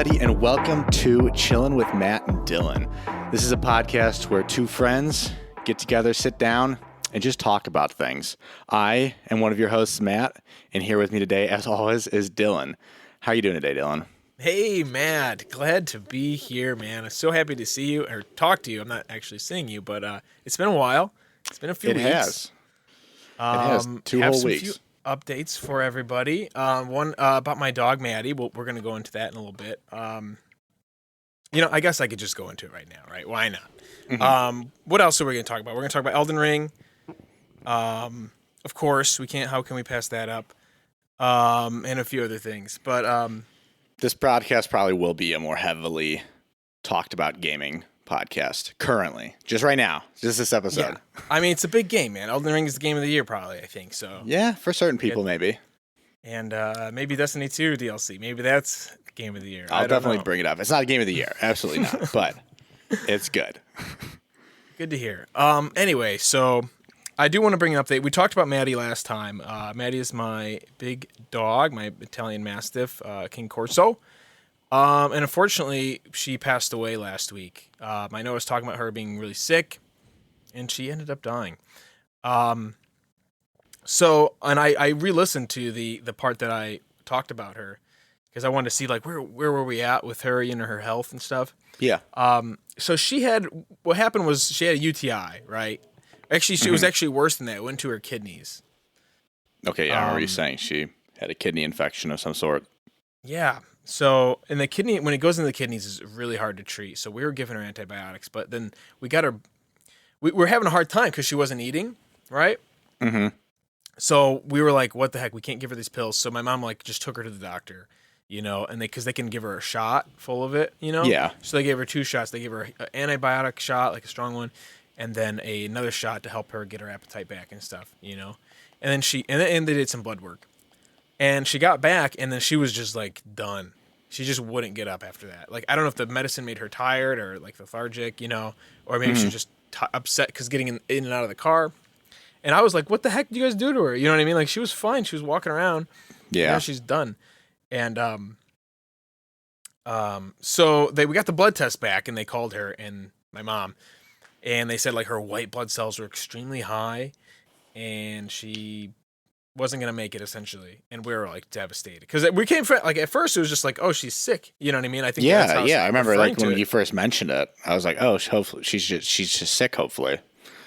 everybody, and welcome to Chillin' with Matt and Dylan. This is a podcast where two friends get together, sit down, and just talk about things. I am one of your hosts, Matt, and here with me today, as always, is Dylan. How are you doing today, Dylan? Hey, Matt. Glad to be here, man. I'm so happy to see you or talk to you. I'm not actually seeing you, but it's been a while. It's been a few weeks. It has 2 whole weeks. Few updates for everybody. One about my dog, Maddie. We're going to go into that in a little bit. I guess I could just go into it right now, right? Why not? Mm-hmm. What else are we going to talk about? We're going to talk about Elden Ring. Of course, we can't. How can we pass that up? And a few other things. But this broadcast probably will be a more heavily talked about gaming podcast currently, just right now, just this episode. Yeah. I mean, it's a big game, man. Elden Ring is the game of the year, probably, I think. So yeah, for certain people, maybe. And maybe Destiny 2 DLC. Maybe that's the game of the year. I'll definitely bring it up. It's not a game of the year. Absolutely not. But it's good. Good to hear. Anyway, so I do want to bring an update. We talked about Maddie last time. Maddie is my big dog, my Italian Mastiff, King Corso. And unfortunately, she passed away last week. I know I was talking about her being really sick, and she ended up dying. So I re-listened to the part that I talked about her because I wanted to see like where were we at with her, her health and stuff. Yeah. So what happened was she had a UTI, right? Actually, it was actually worse than that. It went to her kidneys. Okay, yeah, I remember you saying she had a kidney infection of some sort. Yeah. So, and the kidney, when it goes into the kidneys, is really hard to treat. So we were giving her antibiotics, but then we got her. We were having a hard time because she wasn't eating, right? Mm-hmm. So we were like, "What the heck? We can't give her these pills." So my mom just took her to the doctor, and because they can give her a shot full of it, Yeah. So they gave her 2 shots. They gave her an antibiotic shot, like a strong one, and then another shot to help her get her appetite back and stuff, And then and they did some blood work. And she got back, and then she was just, like, done. She just wouldn't get up after that. Like, I don't know if the medicine made her tired or, like, lethargic, or maybe she was just upset because getting in and out of the car. And I was like, what the heck did you guys do to her? You know what I mean? Like, she was fine. She was walking around. Yeah. Now she's done. And so we got the blood test back, and they called her and my mom. And they said, like, her white blood cells were extremely high, and she wasn't going to make it, essentially. And we were, like, devastated. Because we came from, like, at first it was just like, oh, she's sick. You know what I mean? I think that's how I remember, like, when you first mentioned it, I was like, oh, hopefully she's just sick, hopefully.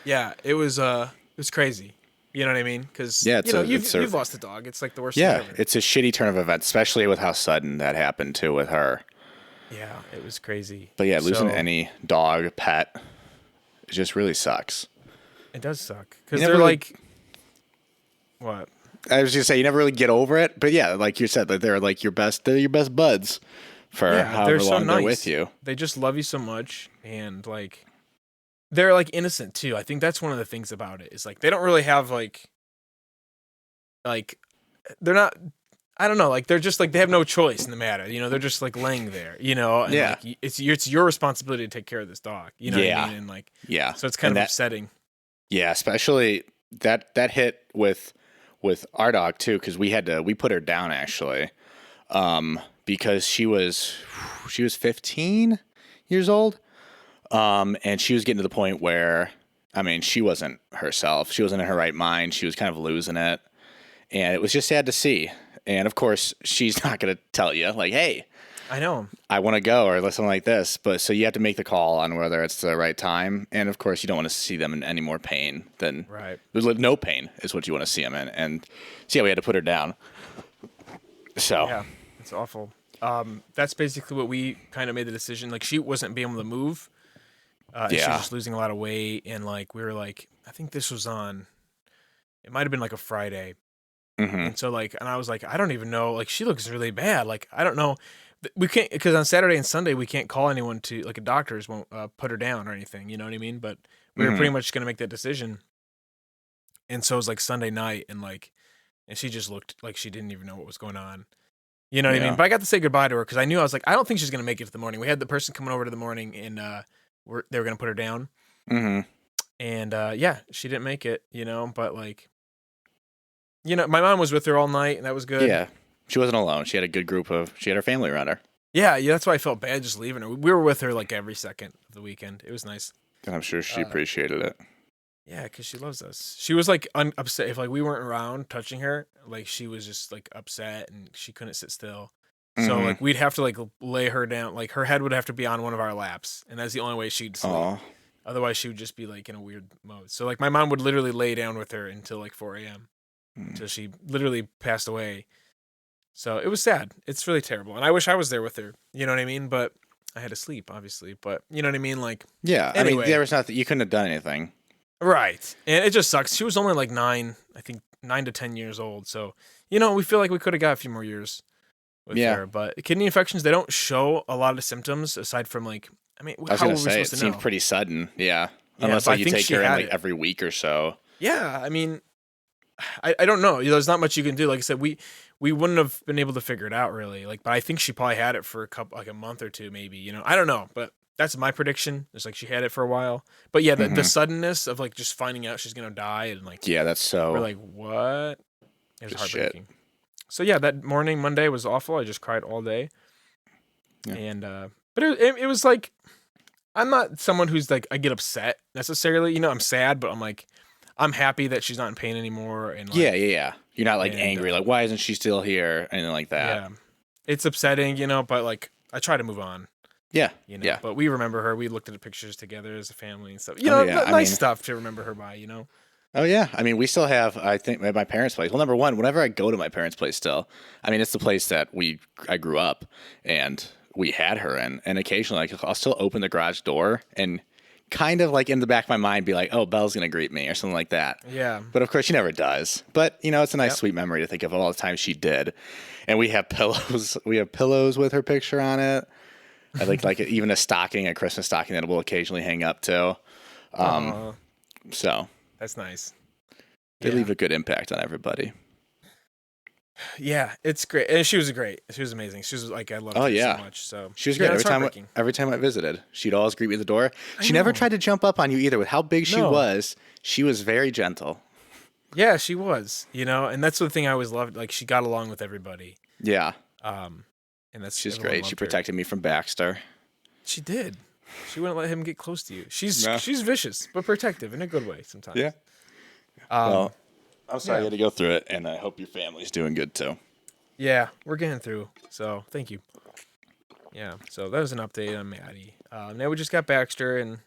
Yeah, it was crazy. You know what I mean? Because, you've lost a dog. It's, like, the worst thing ever. It's a shitty turn of events, especially with how sudden that happened, too, with her. Yeah, it was crazy. But, yeah, losing any dog, pet, it just really sucks. It does suck. Because they're, like... What? I was just saying, you never really get over it, but yeah, like you said, that they're like your best buds for however long they're with you. They just love you so much, and like they're like innocent too. I think that's one of the things about it is like they don't really have like they're not. I don't know. Like they're just like they have no choice in the matter. They're just like laying there. And, like, it's your responsibility to take care of this dog. You know what I mean? And like so it's kind of upsetting. Yeah, especially that hit with our dog too, because we put her down actually, because she was 15 years old, and she was getting to the point where, I mean, she wasn't herself. She wasn't in her right mind. She was kind of losing it, and it was just sad to see. And of course, she's not going to tell you like, "Hey, I know I want to go," or something like this. But so you have to make the call on whether it's the right time. And of course, you don't want to see them in any more pain than right. No pain is what you want to see them in. And so yeah, we had to put her down. So yeah, it's awful. That's basically what we kind of made the decision. Like she wasn't being able to move. She was just losing a lot of weight, and like we were like, I think this was on. It might have been like a Friday. Mm-hmm. And so like, and I was like, I don't even know. Like she looks really bad. Like I don't know. We can't, because on Saturday and Sunday we can't call anyone to, like, a doctor's won't put her down or anything, you know what I mean? But we were pretty much going to make that decision. And so it was like Sunday night, and she just looked like she didn't even know what was going on. You know what I mean? But I got to say goodbye to her because I knew, I was like, I don't think she's going to make it to the morning. We had the person coming over to the morning, and they were going to put her down. Mm-hmm. And she didn't make it, but like, my mom was with her all night, and that was good. Yeah. She wasn't alone. She had a good she had her family around her. Yeah, that's why I felt bad just leaving her. We were with her like every second of the weekend. It was nice. And I'm sure she Uh, appreciated it. yeah, because she loves us. She was like upset if like we weren't around touching her. Like she was just like upset and she couldn't sit still. So Mm-hmm. like we'd have to like lay her down. Like her head would have to be on one of our laps, and that's the only way she'd sleep. Oh, Otherwise, she would just be like in a weird mode. So like my mom would literally lay down with her until like 4 a.m. until she literally passed away. So it was sad. It's really terrible, and I wish I was there with her. You know what I mean? But I had to sleep, obviously. But you know what I mean? Like yeah. I mean, anyway, there was nothing you couldn't have done anything. right? And it just sucks. She was only like 9, I think 9 to 10 years old. So you know, we feel like we could have got a few more years with Yeah. her. But kidney infections, they don't show a lot of symptoms aside from like, I mean, I was how were gonna we say it supposed to seemed know? pretty sudden. Yeah. Yeah, Unless but I like you think take she her in had like it. every week or so. Yeah, I mean, I don't know. There's not much you can do. Like I said, we wouldn't have been able to figure it out really. Like, but I think she probably had it for a month or two, maybe. You know, I don't know, but that's my prediction. It's like she had it for a while. But yeah, the Hmm. suddenness of like just finding out she's gonna die and like Yeah, that's we're so like, what? It was good shit. heartbreaking. So yeah, that morning Monday was awful. I just cried all day, Yeah. and but it was like I'm not someone who's like I get upset necessarily. You know, I'm sad, but I'm like I'm happy that she's not in pain anymore, and Yeah, like yeah, yeah. You're not like and angry, like why isn't she still here? Anything like that. yeah, it's upsetting, you know, but like I try to move on, Yeah, you know. yeah. But we remember her. We looked at the pictures together as a family and stuff. You Oh know, yeah. I nice mean, stuff to remember her by, you know. oh yeah. I mean, we still have. I think at my parents' place. Well, number one, whenever I go to my parents' place, still, I mean, it's the place that I grew up, and we had her in. And occasionally, like, I'll still open the garage door and kind of like in the back of my mind be like, oh, Belle's gonna greet me or something like that. Yeah. But of course, she never does. But you know, it's a nice, Yep. sweet memory to think of all the times she did. And we have pillows. We have pillows with her picture on it. I like even a stocking, a Christmas stocking that we'll occasionally hang up too. Aw, So that's nice. they Yeah. leave a good impact on everybody. Yeah, it's great. And she was great. She was amazing. She was like I loved Oh, her yeah. so much. So She was yeah, great it's heartbreaking. every time I visited. She'd always greet me at the door. I She never know. tried to jump up on you either. With how big she No. was, she was very gentle. Yeah, she was, you know, and that's the thing I always loved. Like she got along with everybody. Yeah, And that's she's everyone great. She loved her. protected me from Baxter. She did. She wouldn't let him get close to you. No. She's vicious, but protective in a good way sometimes. Yeah. Um, Well, I'm sorry yeah. you had to go through it, and I hope your family's doing good too. yeah, we're getting through. So thank you. Yeah. So that was an update on Maddie. Now we just got Baxter, and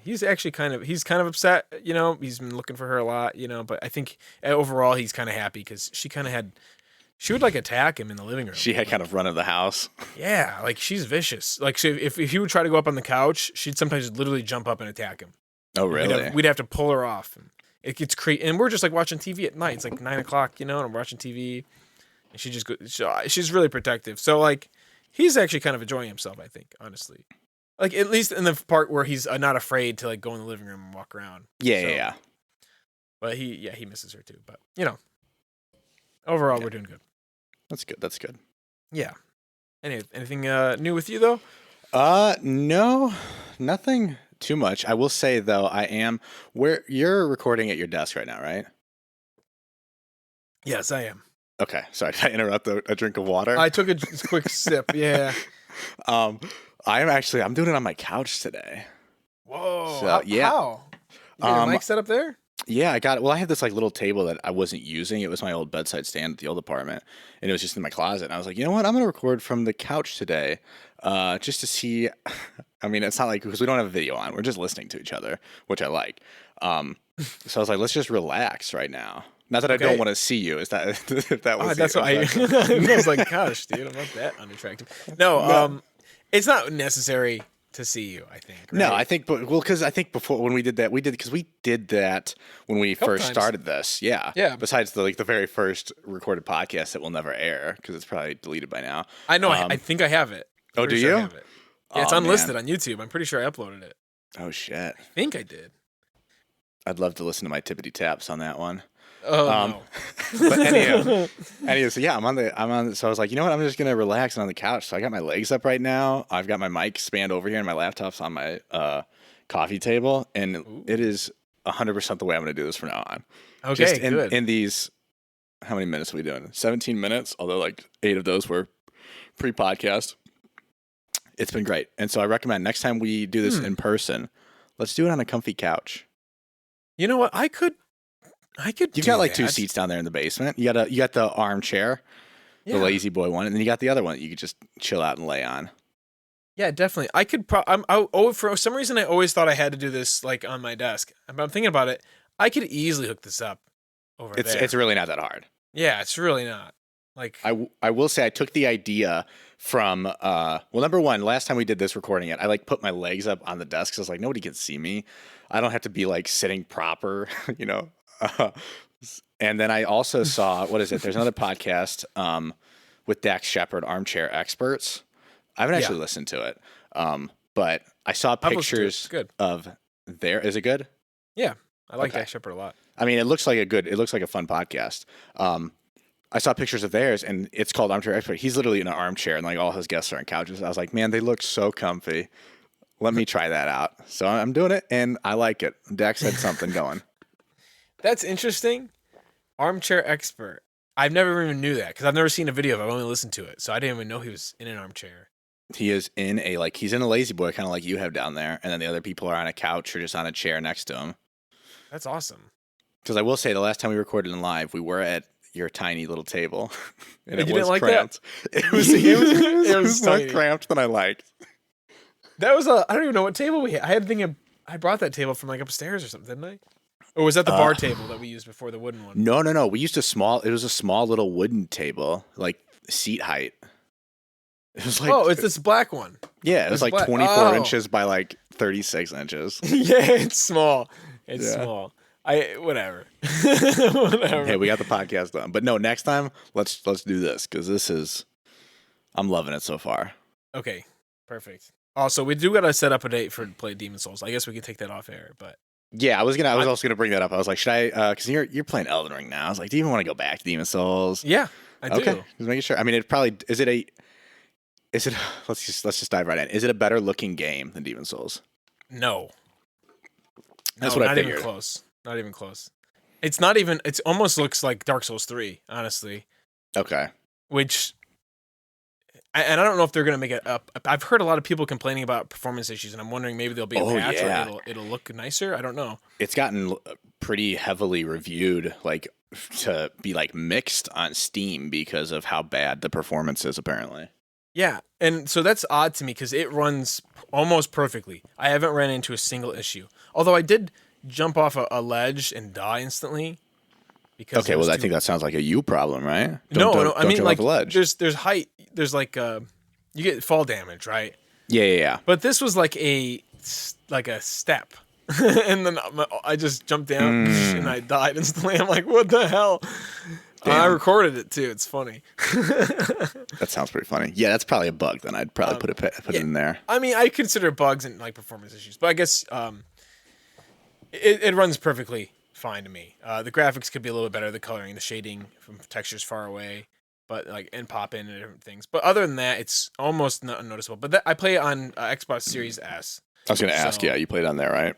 he's actually kind of upset. You know, he's been looking for her a lot. You know, but I think overall he's kind of happy because she would like attack him in the living room. She had kind of run of the house. Yeah, like she's vicious. Like so if he would try to go up on the couch, she'd sometimes literally jump up and attack him. Oh, And really? we'd have to pull her off. And it gets crazy. And we're just like watching TV at night. It's like 9 o'clock, you know, and I'm watching TV. And she just she's really protective. So like, he's actually kind of enjoying himself, I think, honestly. Like at least in the part where he's not afraid to like go in the living room and walk around. Yeah, So, yeah. But he misses her too. But you know, overall we're doing good. That's good. That's good. Yeah. Anything new with you though? No, nothing too much. I will say though, I am where you're recording at your desk right now, right? Yes, I am. Okay, sorry. Did I interrupt a drink of water? I took a quick sip. Yeah. I'm doing it on my couch today. Whoa. So, yeah. How? You got your mic set up there? Yeah, I got it. Well, I have this like little table that I wasn't using. It was my old bedside stand at the old apartment, and it was just in my closet. And I was like, you know what? I'm gonna record from the couch today, just to see. I mean, it's not like because we don't have a video on. We're just listening to each other, which I like. So I was like, let's just relax right now. Not that I don't Okay. want to see you. Is that if that was? That's what I was like. Gosh, dude, I'm not that unattractive. No, it's not necessary to see you. I think. Right? No, I think, because I think before when we did that when we first times. started this. Yeah. Yeah. Besides the very first recorded podcast that will never air because it's probably deleted by now. I know. I think I have it. Oh, Pretty do sure I you? have it. Yeah, it's Oh, unlisted man. on YouTube. I'm pretty sure I uploaded it. Oh shit! I think I did. I'd love to listen to my tippity taps on that one. Oh no. But anyhow, so yeah, I'm on. So I was like, you know what? I'm just gonna relax on the couch. So I got my legs up right now. I've got my mic spanned over here, and my laptop's on my coffee table, and it is 100% the way I'm gonna do this from now on. Okay, Just good. in these, how many minutes are we doing? 17 minutes. Although like 8 of those were pre-podcast. It's been great. And so I recommend next time we do this in person, let's do it on a comfy couch. You know what? I could. You got like 2 seats down there in the basement. You got the armchair, the lazy boy one, and then you got the other one that you could just chill out and lay on. Yeah, definitely. I could. For some reason, I always thought I had to do this like on my desk. But I'm thinking about it. I could easily hook this up over there. It's really not that hard. Yeah, it's really not. Like I will say I took the idea from number one, last time we did this recording it, I like put my legs up on the desk because I was like, nobody can see me. I don't have to be like sitting proper, you know. And then I also saw, what is it? There's another podcast with Dax Shepard, Armchair Experts. I haven't actually listened to it, but I saw pictures of there. Is it good? Yeah, I like Dax Shepard a lot. I mean, it looks like a fun podcast. I saw pictures of theirs, and it's called Armchair Expert. He's literally in an armchair, and like all his guests are on couches. I was like, man, they look so comfy. Let me try that out. So I'm doing it, and I like it. Dax had something going. That's interesting. Armchair Expert. I've never even knew that because I've never seen a video of it. I've only listened to it, so I didn't even know he was in an armchair. He is he's in a lazy boy, kind of like you have down there, and then the other people are on a couch or just on a chair next to him. That's awesome. Because I will say, the last time we recorded in live, we were at your tiny little table, and you didn't like cramped. That? It was more cramped than I liked. That was I don't even know what table we had. I brought that table from like upstairs or something, didn't I? Or was that the bar table that we used before, the wooden one? No. We used it was a small little wooden table, like seat height. It was like, it's this black one. Yeah, it was like 24 inches by like 36 inches. Yeah, it's small. It's small. Whatever. Whatever. Hey, we got the podcast done. But no, next time let's do this because I'm loving it so far. Okay, perfect. Also, we do gotta set up a date for play Demon Souls. I guess we could take that off air, but yeah, I was also gonna bring that up. I was like, should I? Because you're playing Elden Ring now. I was like, do you even want to go back to Demon Souls? Yeah, I do. Okay, just making sure. I mean, is it? Let's just dive right in. Is it a better looking game than Demon Souls? No. That's what I figured. Not even close. Not even close. It's not even. It almost looks like Dark Souls 3, honestly. Okay. Which, and I don't know if they're gonna make it up. I've heard a lot of people complaining about performance issues, and I'm wondering maybe there'll be a patch or it'll look nicer. I don't know. It's gotten pretty heavily reviewed, like to be like mixed on Steam because of how bad the performance is, apparently. Yeah, and so that's odd to me because it runs almost perfectly. I haven't ran into a single issue. Although I did jump off a ledge and die instantly. Because I think that sounds like a you problem, right? No. I mean, like, the ledge. there's height. There's like you get fall damage, right? Yeah. But this was like a step, and then I just jumped down and I died instantly. I'm like, what the hell? I recorded it too. It's funny. That sounds pretty funny. Yeah, that's probably a bug. Then I'd probably put it in there. I mean, I consider bugs and like performance issues, but I guess it runs perfectly fine to me. The graphics could be a little bit better. The coloring, the shading from textures far away, but and pop in and different things. But other than that, it's almost not unnoticeable. But I play it on Xbox Series S. I was going to ask. Yeah, you played on there, right?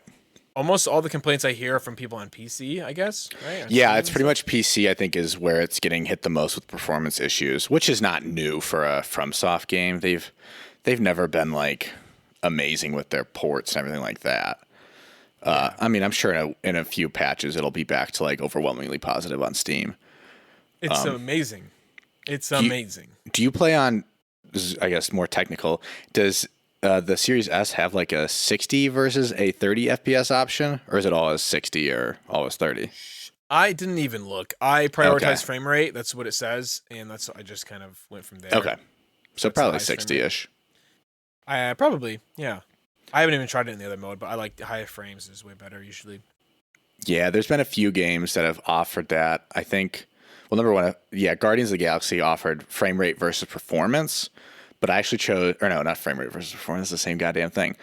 Almost all the complaints I hear are from people on PC, I guess, right? Yeah, it's pretty much PC, I think, is where it's getting hit the most with performance issues, which is not new for a FromSoft game. They've never been like amazing with their ports and everything like that. I mean, I'm sure in a few patches it'll be back to like overwhelmingly positive on Steam. It's amazing. It's amazing. Do you play on, this is, I guess, more technical, does the Series S have like a 60 versus a 30 FPS option, or is it always 60 or always 30? I didn't even look. I prioritize frame rate. That's what it says, and I just kind of went from there. Okay, so probably 60-ish. Probably, yeah. I haven't even tried it in the other mode, but I like high frames is way better usually. Yeah, there's been a few games that have offered that. I think, well, number one, Guardians of the Galaxy offered frame rate versus performance. But I actually chose, or no, not frame rate versus performance, the same goddamn thing.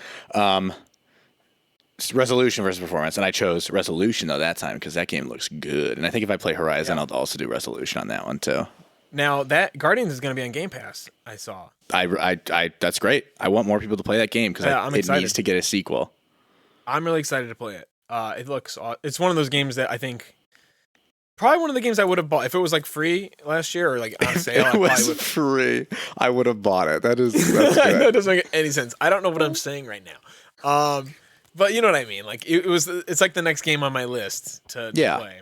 Resolution versus performance, and I chose resolution though that time because that game looks good. And I think if I play Horizon, I'll also do resolution on that one too. Now that Guardians is going to be on Game Pass, I saw. I that's great. I want more people to play that game because it needs to get a sequel. I'm really excited to play it. It's one of those games that I think Probably one of the games I would have bought if it was like free last year or like on sale. I It probably was would. free. I would have bought it. That's That good. doesn't make any sense. I don't know what I'm saying right now. But you know what I mean. Like it was. It's like the next game on my list to Yeah. play.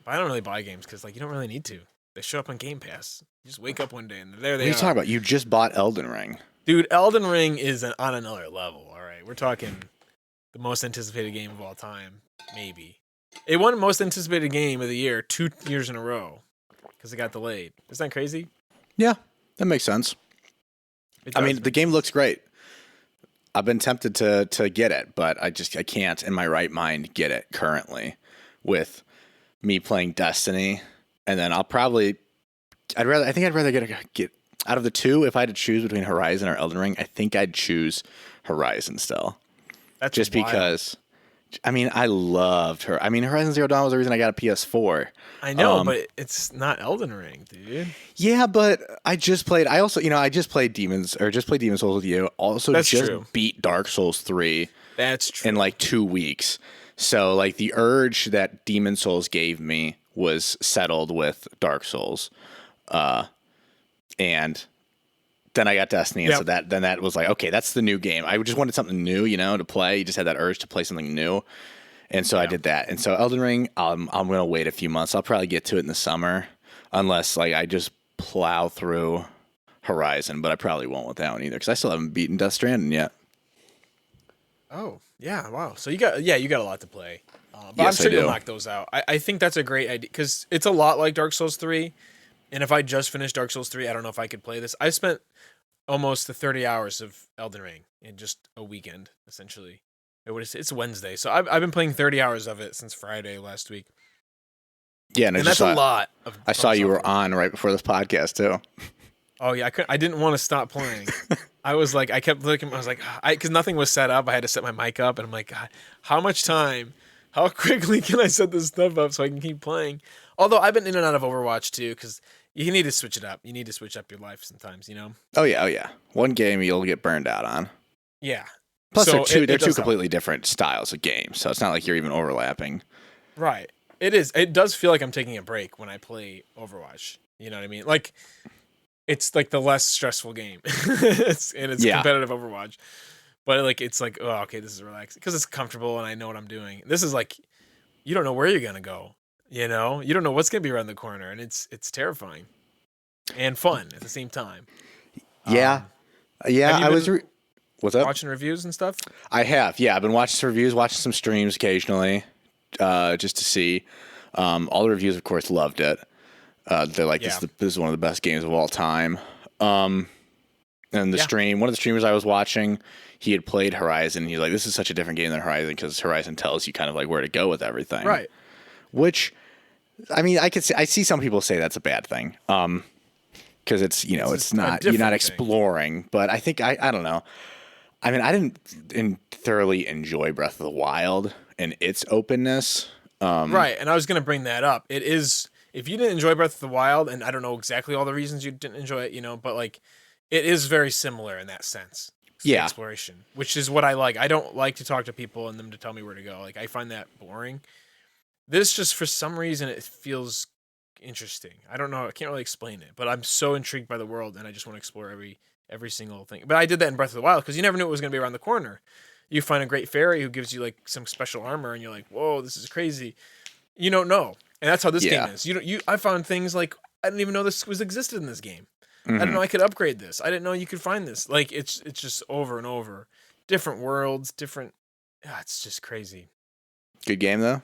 But I don't really buy games because like you don't really need to. They show up on Game Pass. You just wake up one day and there What they are you are. talking about? You just bought Elden Ring. Dude, Elden Ring is on another level. All right, we're talking the most anticipated game of all time, maybe. It won most anticipated game of the year 2 years in a row because it got delayed. Isn't that crazy? Yeah, that makes sense. It I does mean, make the game sense. looks great. I've been tempted to get it, but I can't in my right mind get it currently with me playing Destiny, and then I'd rather get out of the two. If I had to choose between Horizon or Elden Ring, I think I'd choose Horizon still, That's just wild. because. I mean, I loved her. I mean, Horizon Zero Dawn was the reason I got a PS4. I know, Um, but it's not Elden Ring, dude. Yeah, but I just played. I also, I just played Demons Souls with you. Also, That's just true. beat Dark Souls 3 That's true. in like 2 weeks. So, like, the urge that Demon Souls gave me was settled with Dark Souls, and then I got Destiny, and Yep. so that was like, okay, that's the new game. I just wanted something new, to play. You just had that urge to play something new. And so I did that. And so Elden Ring, I'm going to wait a few months. I'll probably get to it in the summer unless like I just plow through Horizon, but I probably won't with that one either because I still haven't beaten Death Stranding yet. Oh, yeah, wow. So you got a lot to play. But Yes, I'm sure I you'll do. knock those out. I think that's a great idea because it's a lot like Dark Souls 3. And if I just finished Dark Souls 3, I don't know if I could play this. I spent almost the 30 hours of Elden Ring in just a weekend, essentially. It's Wednesday, so I've been playing 30 hours of it since Friday last week. Yeah, and And that's a lot. I saw you were on right before this podcast too. Oh yeah, I didn't want to stop playing. I was like, I kept looking. I was like, because nothing was set up. I had to set my mic up, and I'm like, God, how much time? How quickly can I set this stuff up so I can keep playing? Although I've been in and out of Overwatch too, because you need to switch it up. You need to switch up your life sometimes, you know? Oh yeah. One game you'll get burned out on. Yeah. Plus, So they're it two does help. completely different styles of games, so it's not like you're even overlapping. Right. It is. It does feel like I'm taking a break when I play Overwatch. You know what I mean? Like, it's like the less stressful game. It's Yeah. competitive Overwatch. But like, it's like, oh, okay, this is relaxing because it's comfortable and I know what I'm doing. This is like, you don't know where you're gonna go. You know, you don't know what's gonna be around the corner, and it's terrifying and fun at the same time. Yeah, Have you I was. been What's up? watching reviews and stuff. I have. Yeah, I've been watching some reviews, watching some streams occasionally, just to see. All the reviews, of course, loved it. They're like, Yeah. this is one of the best games of all time. And the Yeah. stream, one of the streamers I was watching, he had played Horizon. He's like, this is such a different game than Horizon because Horizon tells you kind of like where to go with everything. Right. Which, I mean, I see some people say that's a bad thing. Because it's It's a you're not different thing. exploring. But I think I don't know. I mean, I didn't thoroughly enjoy Breath of the Wild and its openness. Right, and I was gonna bring that up. It is if you didn't enjoy Breath of the Wild, and I don't know exactly all the reasons you didn't enjoy it, but like it is very similar in that sense. It's the Yeah. exploration, which is what I like. I don't like to talk to people and them to tell me where to go. Like I find that boring. This just for some reason it feels interesting. I don't know. I can't really explain it, but I'm so intrigued by the world, and I just want to explore every single thing. But I did that in Breath of the Wild because you never knew it was gonna be around the corner. You find a great fairy who gives you like some special armor, and you're like, "Whoa, this is crazy." You don't know, and that's how this Yeah. game is. I found things like I didn't even know this was existed in this game. I Mhm. didn't know I could upgrade this. I didn't know you could find this. Like it's just over and over, different worlds, different. It's just crazy. Good game though.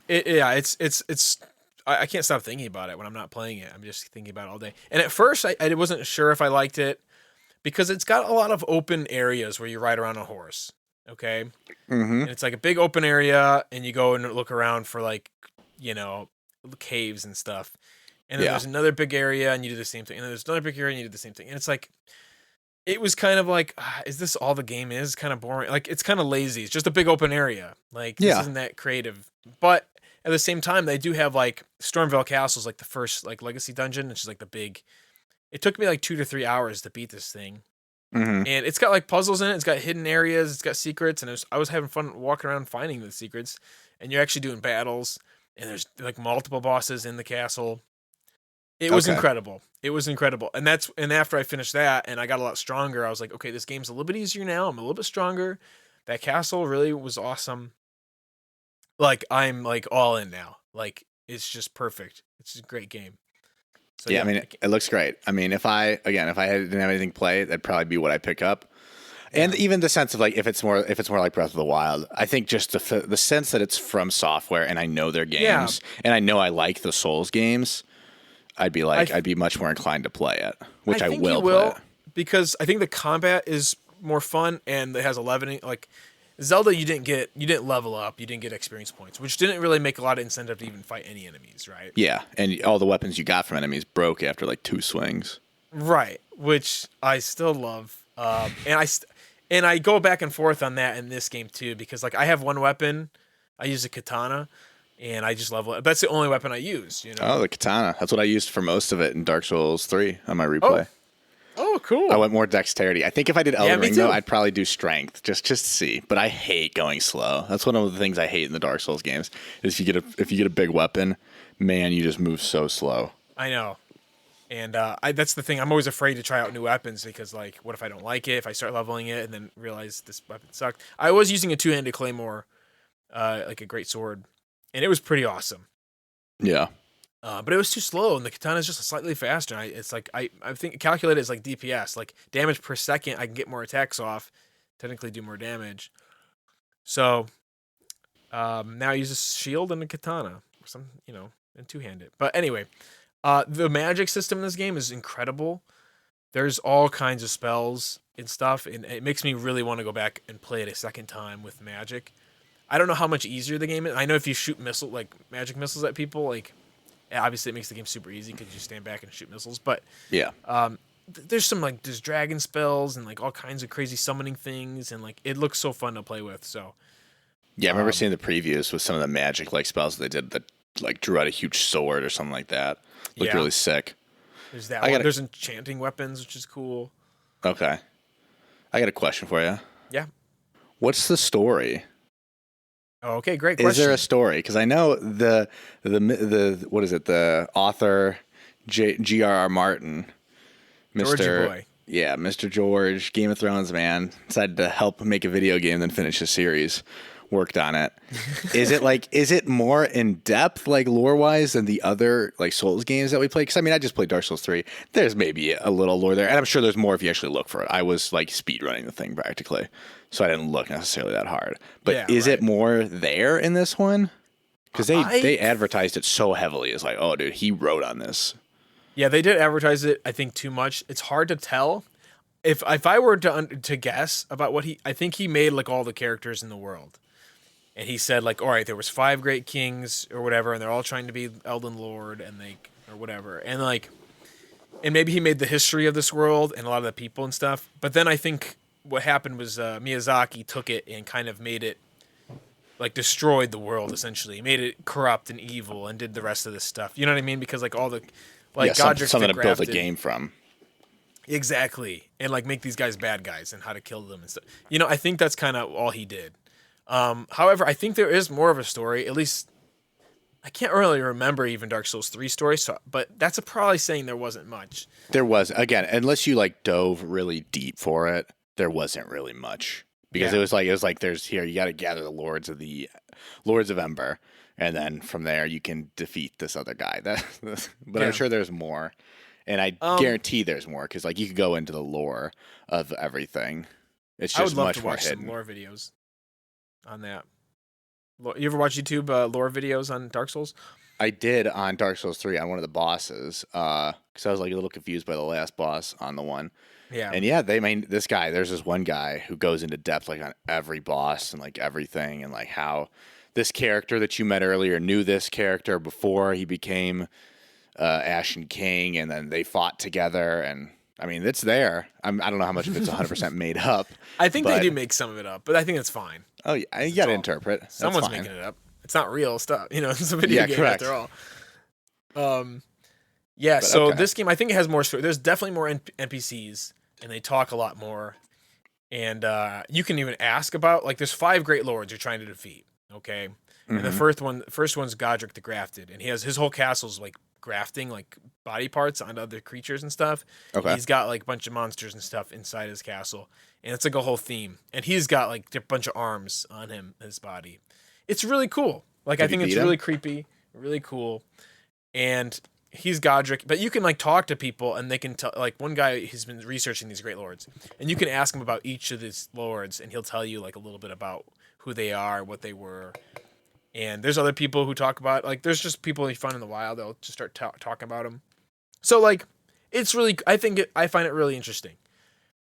It's. I can't stop thinking about it when I'm not playing it. I'm just thinking about it all day. And at first, I wasn't sure if I liked it because it's got a lot of open areas where you ride around a horse. Okay. Mm-hmm. And it's like a big open area, and you go and look around for like, caves and stuff. And then Yeah. there's another big area, and you do the same thing. And then there's another big area, and you do the same thing. And it's like, it was kind of like, is this all the game is? Kind of boring. Like it's kind of lazy. It's just a big open area. Like this Yeah. isn't that creative. But at the same time, they do have like Stormvale Castle's like the first like legacy dungeon, which is like the big. It took me like 2 to 3 hours to beat this thing. Mm-hmm. And it's got like puzzles in it. It's got hidden areas. It's got secrets. And I was having fun walking around finding the secrets. And you're actually doing battles. and there's like multiple bosses in the castle. It was Okay. incredible. It was incredible. And after I finished that and I got a lot stronger, I was like, okay, this game's a little bit easier now. I'm a little bit stronger. That castle really was awesome. Like I'm like all in now. Like it's just perfect. It's a great game. So Yeah, I yeah, mean, it looks great. I mean, if I didn't have anything to play, that'd probably be what I pick up. And yeah. even the sense of like if it's more like Breath of the Wild, I think just the sense that it's from software and I know their Yeah. games and I know I like the Souls games, I'd be much more inclined to play it, I which I think you will play it. will because I think the combat is more fun and it has 11 like Zelda you didn't level up, you didn't get experience points, which didn't really make a lot of incentive to even fight any enemies, right? Yeah, and all the weapons you got from enemies broke after like 2 swings. Right, which I still love. And I go back and forth on that in this game too because like I have one weapon, I use a katana and I just level it. That's the only weapon I use, you know. Oh, the katana. That's what I used for most of it in Dark Souls 3 on my Oh. replay. Oh, I cool. went more dexterity. I think if I did Yeah, Elden me Ring though, too. I'd probably do strength just to see. But I hate going slow. That's one of the things I hate in the Dark Souls games. Is if you get a big weapon, man, you just move so slow. I know. And that's the thing. I'm always afraid to try out new weapons because, like, what if I don't like it? If I start leveling it and then realize this weapon sucked. I was using a two-handed claymore, like a great sword, and it was pretty awesome. Yeah. But it was too slow, and the katana is just slightly faster. And it's like I think calculated as like DPS, like damage per second. I can get more attacks off, technically do more damage. So now I use a shield and a katana, or some and two-handed. But anyway, the magic system in this game is incredible. There's all kinds of spells and stuff, and it makes me really want to go back and play it a second time with magic. I don't know how much easier the game is. I know if you shoot magic missiles at people, like obviously it makes the game super easy because you stand back and shoot missiles. But Yeah. there's dragon spells and like all kinds of crazy summoning things, and like it looks so fun to play with. So Yeah, I remember seeing the previews with some of the magic like spells they did that like drew out a huge sword or something like that. Looked yeah, really sick. there's that I one. got There's enchanting weapons, which is cool. Okay. I got a question for you. Yeah. What's the story? Oh, okay, great Is question. there a story? Because I know the what is it? The author G.R.R. Martin, Georgie Mister boy. yeah, Mr. George, Game of Thrones man, decided to help make a video game, then finish a series. Worked on it. Is it more in depth, like lore wise, than the other like Souls games that we play? Because I mean, I just played Dark Souls 3. There's maybe a little lore there, and I'm sure there's more if you actually look for it. I was like speed running the thing practically, so I didn't look necessarily that hard. But Yeah, is right. it more there in this one? Because I they advertised it so heavily. It's like, oh, dude, he wrote on this. Yeah, they did advertise it. I think too much. It's hard to tell. If I were to guess about I think he made like all the characters in the world, and he said like, all right, there was 5 great kings or whatever, and they're all trying to be Elden Lord, and they or whatever, and like, and maybe he made the history of this world and a lot of the people and stuff. But then I think what happened was Miyazaki took it and kind of made it like destroyed the world essentially, made it corrupt and evil, and did the rest of this stuff. You know what I mean? Because like all the like Yeah, Godric's something been to build a grafted. game from. Exactly. And like make these guys bad guys and how to kill them and stuff. I think that's kind of all he did. However, I think there is more of a story. At least I can't really remember even Dark Souls 3 story, so but that's probably saying there wasn't much. There was again, unless you like dove really deep for it, there wasn't really much because Yeah. it was like there's here you got to gather the Lords of Ember, and then from there you can defeat this other guy. But Yeah. I'm sure there's more, and I guarantee there's more because like you could go into the lore of everything. It's I just would love much to more watch hidden. some lore videos on that. You ever watch YouTube lore videos on Dark Souls? I did on Dark Souls 3 on one of the bosses because I was like a little confused by the last boss on the one. Yeah. And yeah, there's this one guy who goes into depth like on every boss and like everything and like how this character that you met earlier knew this character before he became Ashen King, and then they fought together. And I mean, it's there. I don't know how much of it's 100% made up. I think they but- do make some of it up, but I think it's fine. Oh, yeah, you got to all- interpret. That's Someone's fine. making it up. It's not real stuff. It's a video Yeah, game correct. after all. Yeah, But so okay. this game, I think it has more story. There's definitely more NPCs, and they talk a lot more. And you can even ask about, like, there's 5 great lords you're trying to defeat, okay? And the first one's Godric the Grafted, and he has his whole castle's like grafting like body parts onto other creatures and stuff. And Okay. he's got like a bunch of monsters and stuff inside his castle, and it's like a whole theme. And he's got like a bunch of arms on his body. It's really cool. Like I Did you think it's beat him? really creepy, really cool, and he's Godric. But you can like talk to people, and they can tell. Like one guy, he's been researching these great lords, and you can ask him about each of these lords, and he'll tell you like a little bit about who they are, what they were. And there's other people who talk about, like, there's just people you find in the wild that'll just start talking about them. So like, it's really, I find it really interesting.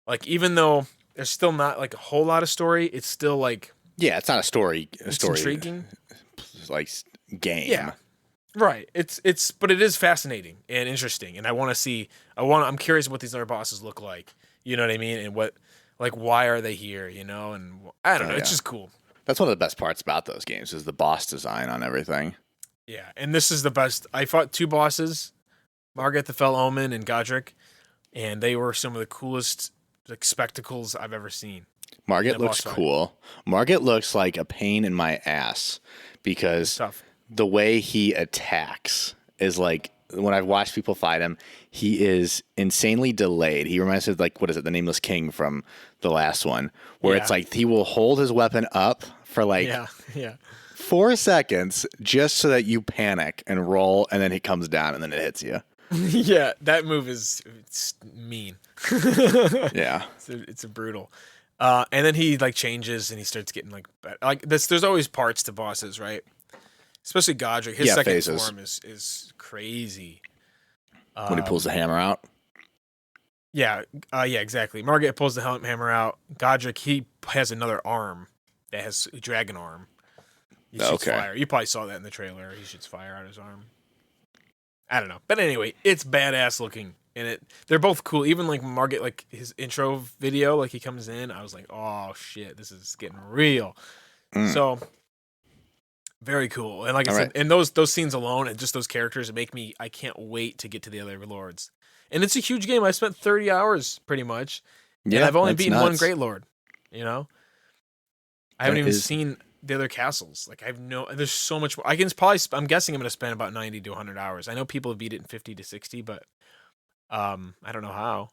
Like even though there's still not like a whole lot of story, it's still like Yeah, it's not a story. it's intriguing. Like game. Yeah. Right. But it is fascinating and interesting, and I want to see. I'm curious what these other bosses look like. You know what I mean? And why are they here? You know? And I don't know. It's just cool. That's one of the best parts about those games is the boss design on everything. Yeah, and this is the best. I fought two bosses, Margaret the Fell Omen and Godric, and they were some of the coolest like spectacles I've ever seen. Margit looks cool. Margit looks like a pain in my ass because the way he attacks is like when I've watched people fight him, he is insanely delayed. He reminds me of like, what is it, the Nameless King from the last one, where it's like he will hold his weapon up for like 4 seconds just so that you panic and roll, and then he comes down and then it hits you. Yeah, that move it's mean. Yeah, it's a brutal. And then he like changes and he starts getting like better. Like this. There's always parts to bosses, right? Especially Godric. His second form is crazy. When he pulls the hammer out. Yeah, exactly. Margit pulls the hammer out. Godric, he has another arm that has a dragon arm. He shoots fire. You probably saw that in the trailer. He shoots fire out his arm. I don't know. But anyway, it's badass looking. And they're both cool. Even like Margit, like his intro video, like he comes in, I was like, oh shit, this is getting real. So very cool. And like I said, and those scenes alone and just those characters make me, I can't wait to get to the other lords. And it's a huge game. I spent 30 hours pretty much. Yeah, and I've only beaten one Great Lord. You know? I haven't even seen the other castles. Like there's so much more. I'm guessing I'm going to spend about 90 to 100 hours. I know people have beat it in 50 to 60, but I don't know how.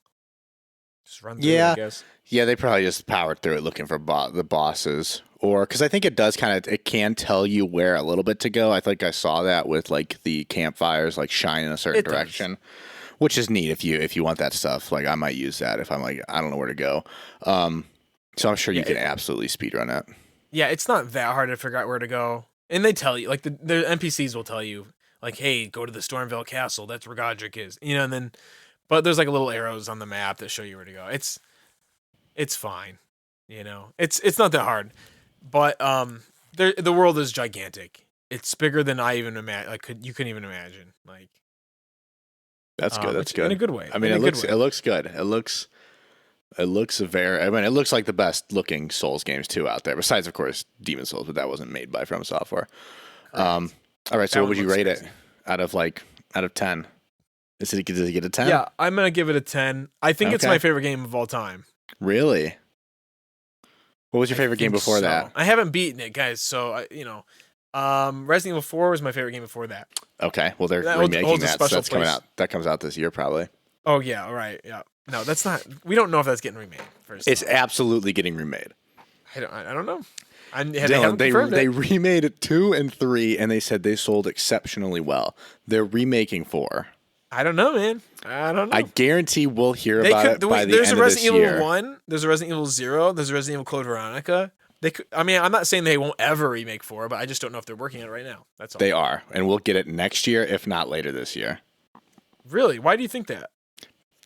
Just run through it, I guess. Yeah, they probably just powered through it looking for the bosses. Or, because I think it does it can tell you where a little bit to go. I think I saw that with like the campfires, like shine in a certain direction. Which is neat if you want that stuff. Like I might use that if I'm like, I don't know where to go. So I'm sure you can absolutely speedrun it. Yeah, it's not that hard to figure out where to go. And they tell you, like the NPCs will tell you, like, hey, go to the Stormvale Castle. That's where Godric is. You know, and then, but there's like little arrows on the map that show you where to go. It's fine. You know, it's not that hard. But the world is gigantic. It's bigger than I even imagine. Like you couldn't even imagine. Like that's good. That's good in a good way. I mean, it looks good. It looks it looks like the best looking Souls games too out there. Besides, of course, Demon Souls, but that wasn't made by From Software. All right. So what would you rate it out of 10? Does it get a 10? Yeah, I'm gonna give it a 10. I think it's my favorite game of all time. Really? What was your favorite game before that? I haven't beaten it, guys. So Resident Evil 4 was my favorite game before that. Okay, well they're remaking that. So that's coming out. That comes out this year probably. Oh yeah, all right, yeah. No, that's not. We don't know if that's getting remade. It's absolutely getting remade. I don't know. Dylan, they remade it 2 and 3, and they said they sold exceptionally well. They're remaking 4. I don't know, man. I don't know. I guarantee we'll hear about it by the end of this year. There's a Resident Evil 1. There's a Resident Evil 0. There's a Resident Evil Code Veronica. I'm not saying they won't ever remake 4, but I just don't know if they're working on it right now. That's all. They are, and we'll get it next year, if not later this year. Really? Why do you think that?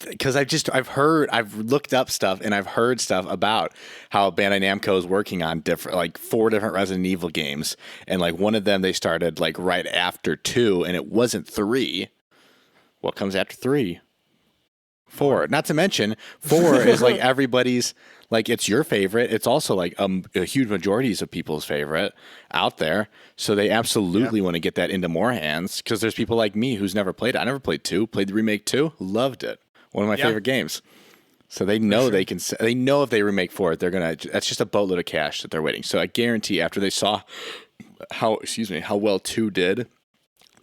Because I've looked up stuff and I've heard stuff about how Bandai Namco is working on 4 different Resident Evil games, and like one of them they started like right after 2, and it wasn't 3. What comes after 3? 4. Not to mention 4 is like everybody's, like it's your favorite. It's also like a huge majority of people's favorite out there. So they absolutely want to get that into more hands, because there's people like me who's never played it. I never played 2. Played the remake 2. Loved it. One of my favorite games. So they know they know if they remake 4, that's just a boatload of cash that they're waiting. So I guarantee after they saw how well 2 did.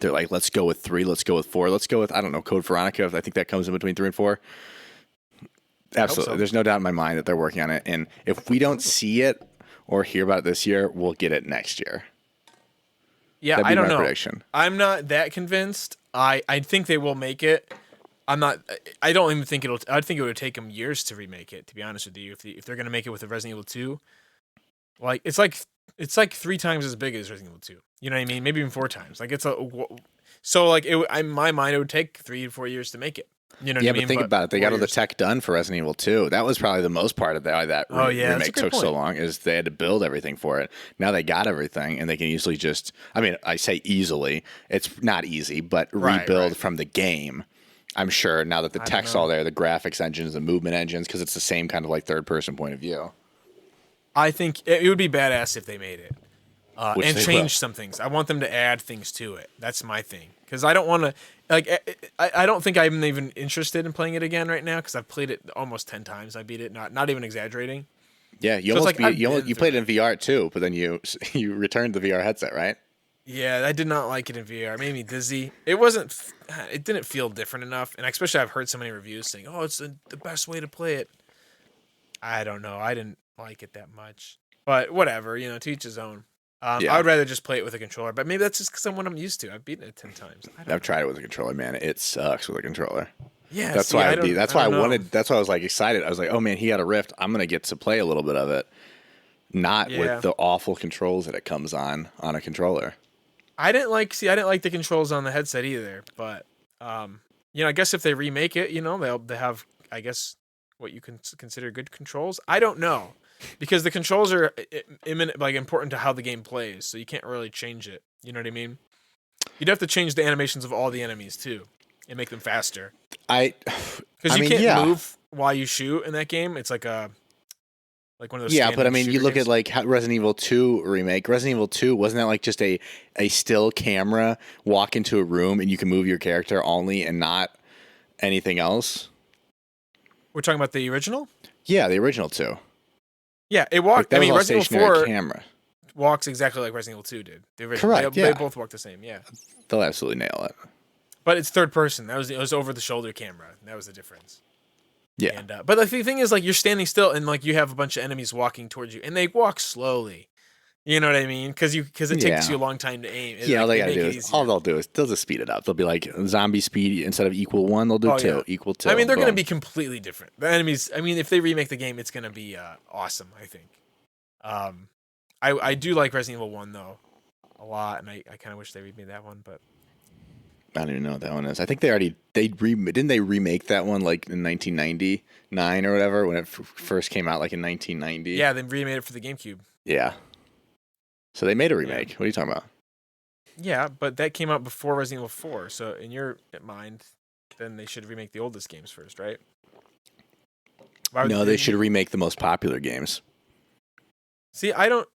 They're like, let's go with 3, let's go with 4, let's go with, I don't know, Code Veronica. I think that comes in between 3 and 4. Absolutely. so. There's no doubt in my mind that they're working on it. And if we don't see it or hear about it this year, we'll get it next year. Yeah, That'd be I don't my know. prediction. I'm not that convinced. I think they will make it. I'm not. I don't even think it'll. I think it would take them years to remake it. To be honest with you, if they're gonna make it with the Resident Evil 2, like it's like 3 times as big as Resident Evil 2. You know what I mean? Maybe even 4 times. Like it's a. So like in my mind, it would take 3 to 4 years to make it. You know what I mean? But think about it. They got all the tech done for Resident Evil 2. That was probably the most part of that remake took so long, is they had to build everything for it. Now they got everything, and they can easily just, I mean, I say easily. It's not easy, but rebuild from the game. I'm sure now that the tech's all there, the graphics engines, the movement engines, because it's the same kind of like third-person point of view. I think it would be badass if they made it. And change some things. I want them to add things to it. That's my thing. Because I don't want to, like, I don't think I'm even interested in playing it again right now, because I've played it almost 10 times. I beat it, not even exaggerating. Yeah, you played it in VR too, but then you returned the VR headset, right? Yeah, I did not like it in VR. It made me dizzy. It didn't feel different enough. And especially I've heard so many reviews saying, oh, it's the best way to play it. I don't know. I didn't like it that much. But whatever, to each his own. I would rather just play it with a controller, but maybe that's just because I'm what I'm used to. I've beaten it 10 times. I've tried it with a controller, man. It sucks with a controller. Yeah, that's why That's why I was like excited. I was like, oh man, he got a Rift. I'm gonna get to play a little bit of it, not with the awful controls that it comes on a controller. I didn't like the controls on the headset either. But I guess if they remake it, they have, I guess, what you can consider good controls. I don't know. Because the controls are important to how the game plays, so you can't really change it. You know what I mean? You'd have to change the animations of all the enemies too, and make them faster. Because you can't move while you shoot in that game. It's like one of those. Yeah, but I mean, you look at like Resident Evil 2 remake. Resident Evil 2, wasn't that like just a still camera, walk into a room and you can move your character only and not anything else? We're talking about the original. Yeah, the original 2. Yeah, it walked. Like, Resident Evil 4 camera walks exactly like Resident Evil 2 did. The original. Correct. They both walk the same. Yeah. They'll absolutely nail it. But it's third person. It was over the shoulder camera. That was the difference. Yeah. And but the thing is, like, you're standing still and like you have a bunch of enemies walking towards you, and they walk slowly. You know what I mean? Because it takes you a long time to aim. All they gotta do is they'll do is they'll just speed it up. They'll be like zombie speed instead of equal 1, they'll do 2, equal 2. I mean, they're gonna be completely different. The enemies. I mean, if they remake the game, it's gonna be awesome. I think. I do like Resident Evil 1 though a lot, and I kind of wish they remade that one, but I don't even know what that one is. I think didn't they remake that one like in 1999 or whatever when it first came out, like in 1990. Yeah, they remade it for the GameCube. Yeah. So they made a remake. What are you talking about? Yeah, but that came out before Resident Evil 4. So in your mind, then they should remake the oldest games first, right? No, they should remake the most popular games. See, I don't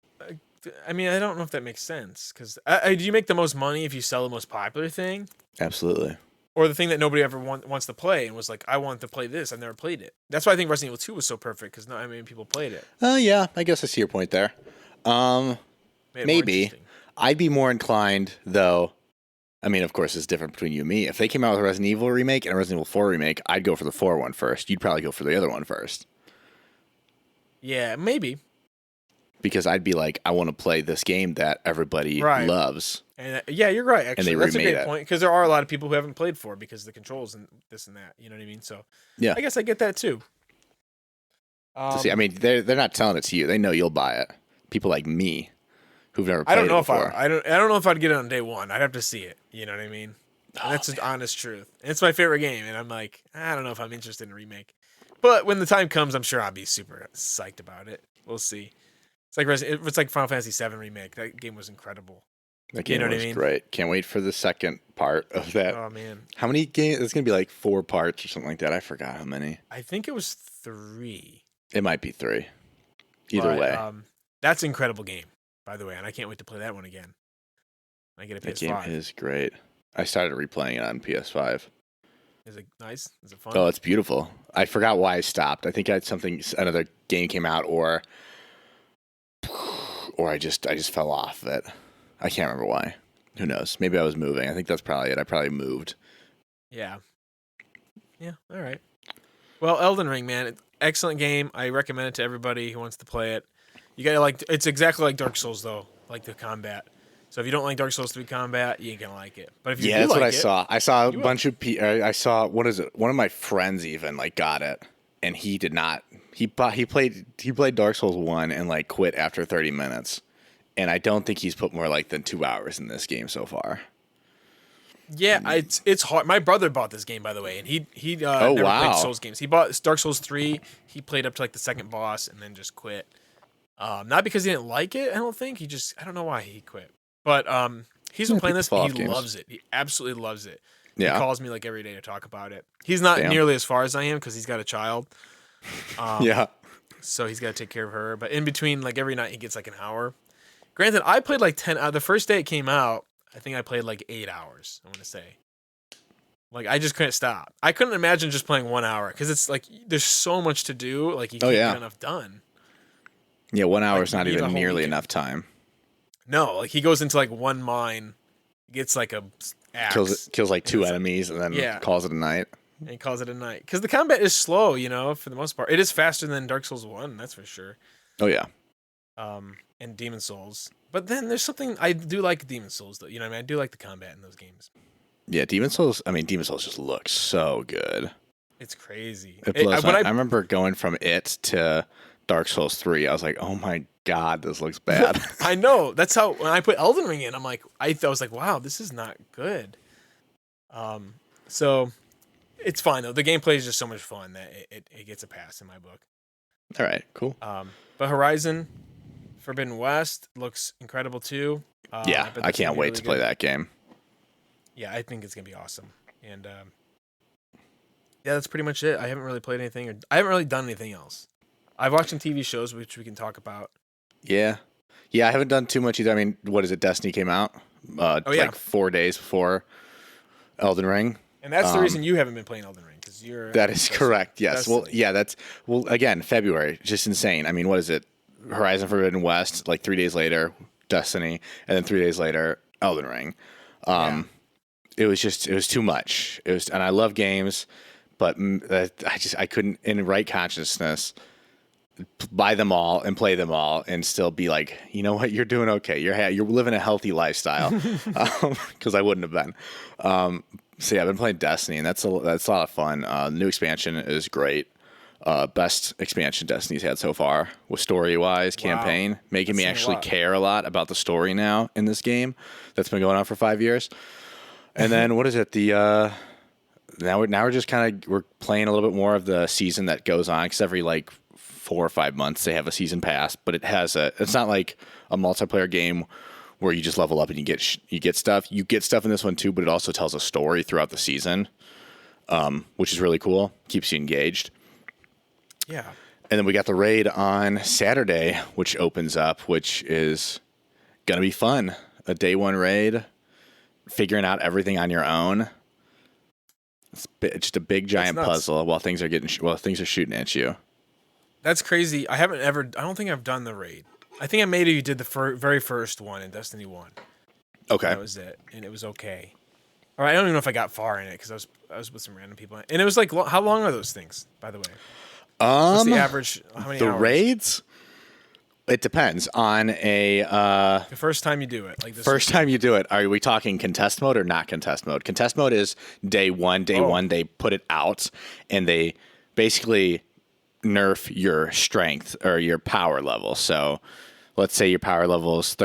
know if that makes sense, because do you make the most money if you sell the most popular thing? Absolutely. Or the thing that nobody ever wants to play and was like, I want to play this. I've never played it. That's why I think Resident Evil 2 was so perfect, because not many people played it. Yeah, I guess I see your point there. Maybe. I'd be more inclined, though. I mean, of course, it's different between you and me. If they came out with a Resident Evil remake and a Resident Evil 4 remake, I'd go for the 4 one first. You'd probably go for the other one first. Yeah, maybe. Because I'd be like, I want to play this game that everybody loves. And you're right. Actually, and that's a great point, because there are a lot of people who haven't played 4 because of the controls and this and that. You know what I mean? So yeah, I guess I get that too. See, I mean, they're not telling it to you. They know you'll buy it. People like me, who've never played it before. I don't know if I'd get it on day one. I'd have to see it. You know what I mean? And that's just honest truth. And it's my favorite game, and I'm like, I don't know if I'm interested in a remake. But when the time comes, I'm sure I'll be super psyched about it. We'll see. It's like Final Fantasy VII Remake. That game was incredible. That game was great. Can't wait for the second part of that. Oh, man. How many games? It's going to be like 4 parts or something like that. I forgot how many. I think it was 3. It might be 3. Either way. That's an incredible game, by the way, and I can't wait to play that one again. I get a PS5. That game is great. I started replaying it on PS5. Is it nice? Is it fun? Oh, it's beautiful. I forgot why I stopped. I think I had another game came out, or I just fell off of it. I can't remember why. Who knows? Maybe I was moving. I think that's probably it. I probably moved. Yeah. Yeah. All right. Well, Elden Ring, man, excellent game. I recommend it to everybody who wants to play it. You gotta like. It's exactly like Dark Souls though, like the combat. So if you don't like Dark Souls 3 combat, you ain't gonna like it. But if you Yeah, do that's like what I it, saw. I saw a you will. bunch of I saw what is it? One of my friends even like got it, and he did not. He played Dark Souls 1 and like quit after 30 minutes. And I don't think he's put more like than 2 hours in this game so far. Yeah, it's hard. My brother bought this game, by the way, and he Oh, never wow. played Souls games. He bought Dark Souls 3. He played up to like the second boss and then just quit. Not because he didn't like it. I don't think I don't know why he quit. But he's been Yeah, playing people this. fall And off he games. loves it. He absolutely loves it. Yeah. He calls me like every day to talk about it. He's not Damn. nearly as far as I am because he's got a child. Yeah. So he's got to take care of her. But in between, like every night, he gets like an hour. Granted, I played like 10. The first day it came out, I think I played like 8 hours. I want to say. Like I just couldn't stop. I couldn't imagine just playing 1 hour because it's like there's so much to do. Like you can't yeah. get enough done. Yeah, 1 hour Like, is not you need a even whole nearly weekend. enough time. No, like he goes into like one mine, gets like a axe, Kills like 2 it's like- enemies and then yeah. calls it a night. and he calls it a night. Because the combat is slow, you know, for the most part. It is faster than Dark Souls 1, that's for sure. Oh yeah. And Demon Souls. But then there's something I do like Demon Souls though. You know what I mean? I do like the combat in those games. Yeah, Demon Souls just looks so good. It's crazy. It blows When I remember going from it to Dark Souls 3. I was like, "Oh my god, this looks bad." I know. That's how when I put Elden Ring in, I'm like, I was like, wow, this is not good. So it's fine though. The gameplay is just so much fun that it gets a pass in my book. All right, cool. But Horizon Forbidden West looks incredible too. Yeah, bet I that's can't gonna be wait really to play good. that game. Yeah, I think it's gonna be awesome. And yeah, that's pretty much it. I haven't really played anything, or I haven't really done anything else. I've watched some TV shows, which we can talk about. Yeah. Yeah, I haven't done too much either. I mean, what is it? Destiny came out Oh, yeah. like 4 days before Elden Ring. And that's the reason you haven't been playing Elden Ring, because you're. That is correct. Yes. Well, Destiny. yeah, again, February, just insane. I mean, what is it? Horizon Forbidden West, like 3 days later, Destiny, and then 3 days later, Elden Ring. Yeah. It was too much. And I love games, but I couldn't, in right consciousness, buy them all and play them all and still be like, you know what, you're doing okay. You're living a healthy lifestyle, because I wouldn't have been. So yeah, I've been playing Destiny, and that's a lot of fun. New expansion is great. Best expansion Destiny's had so far, with story-wise, campaign, making me That's saying a actually lot. care a lot about the story now in this game that's been going on for 5 years. And then what is it? Now we're just we're playing a little bit more of the season that goes on, because every like 4 or 5 months they have a season pass, but it's not like a multiplayer game where you just level up and you get stuff. You get stuff in this one too, but it also tells a story throughout the season, which is really cool. Keeps you engaged. Yeah. And then we got the raid on Saturday, which opens up, which is gonna be fun. A day one raid, figuring out everything on your own. It's just a big giant nuts. puzzle while things are shooting at you. That's crazy. I don't think I've done the raid. I think I maybe did the very first one in Destiny 1. Okay. That was it, and it was okay. Or I don't even know if I got far in it because I was with some random people, and it was like, how long are those things, by the way? What's the average? How many the hours? raids? It depends on The first time you do it, like this. first time you do it. Are we talking contest mode or not contest mode? Contest mode is day one. Day Oh. one, they put it out and they basically nerf your strength or your power level. So let's say your power level is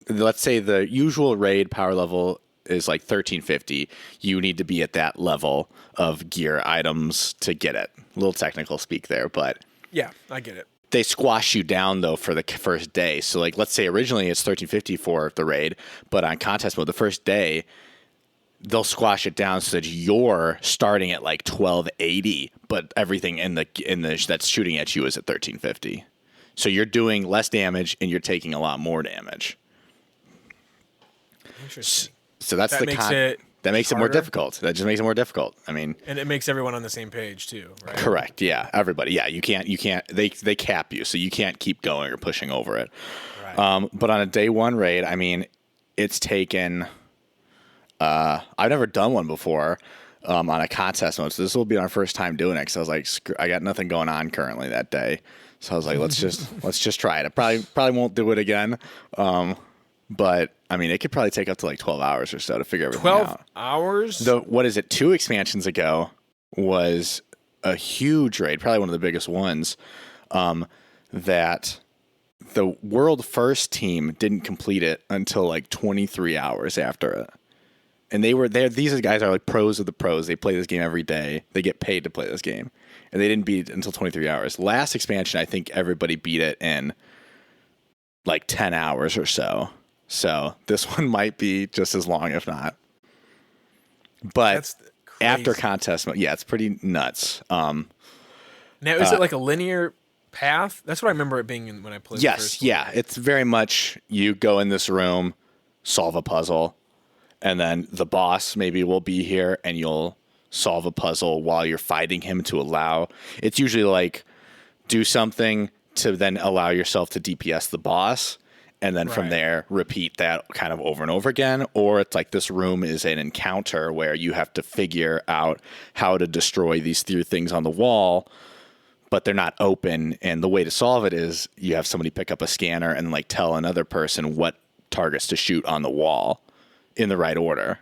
let's say the usual raid power level is like 1350. You need to be at that level of gear items to get it. A little technical speak there, but Yeah, I get it. they squash you down though for the first day. So like, let's say originally it's 1350 for the raid, but on contest mode, the first day they'll squash it down so that you're starting at like 1280, but everything in the that's shooting at you is at 1350. So you're doing less damage and you're taking a lot more damage. Interesting. So that's That makes it that makes it more harder? difficult. That just makes it more difficult. I mean, And it makes everyone on the same page too, right? correct. Yeah, everybody. Yeah, you can't. They cap you, so you can't keep going or pushing over it. Right. But on a day one raid, I mean, it's taken. I've never done one before on a contest mode, so this will be our first time doing it. Because I was like, I got nothing going on currently that day, so I was like, let's just try it. I probably won't do it again, but I mean, it could probably take up to like 12 hours or so to figure everything 12 out. hours? What is it? 2 expansions ago was a huge raid, probably one of the biggest ones. That the world first team didn't complete it until like 23 hours after it. And they were there. These guys are like pros of the pros. They play this game every day. They get paid to play this game. And they didn't beat it until 23 hours. Last expansion, I think everybody beat it in like 10 hours or so. So this one might be just as long, if not. But That's crazy. after contest mode, yeah, it's pretty nuts. Now, is it like a linear path? That's what I remember it being when I played. Yes, the first yeah. one. It's very much you go in this room, solve a puzzle, and then the boss maybe will be here and you'll solve a puzzle while you're fighting him to allow. It's usually like do something to then allow yourself to DPS the boss. And then from there, repeat that kind of over and over again. Or it's like this room is an encounter where you have to figure out how to destroy these 3 things on the wall, but they're not open. And the way to solve it is you have somebody pick up a scanner and like tell another person what targets to shoot on the wall in the right order.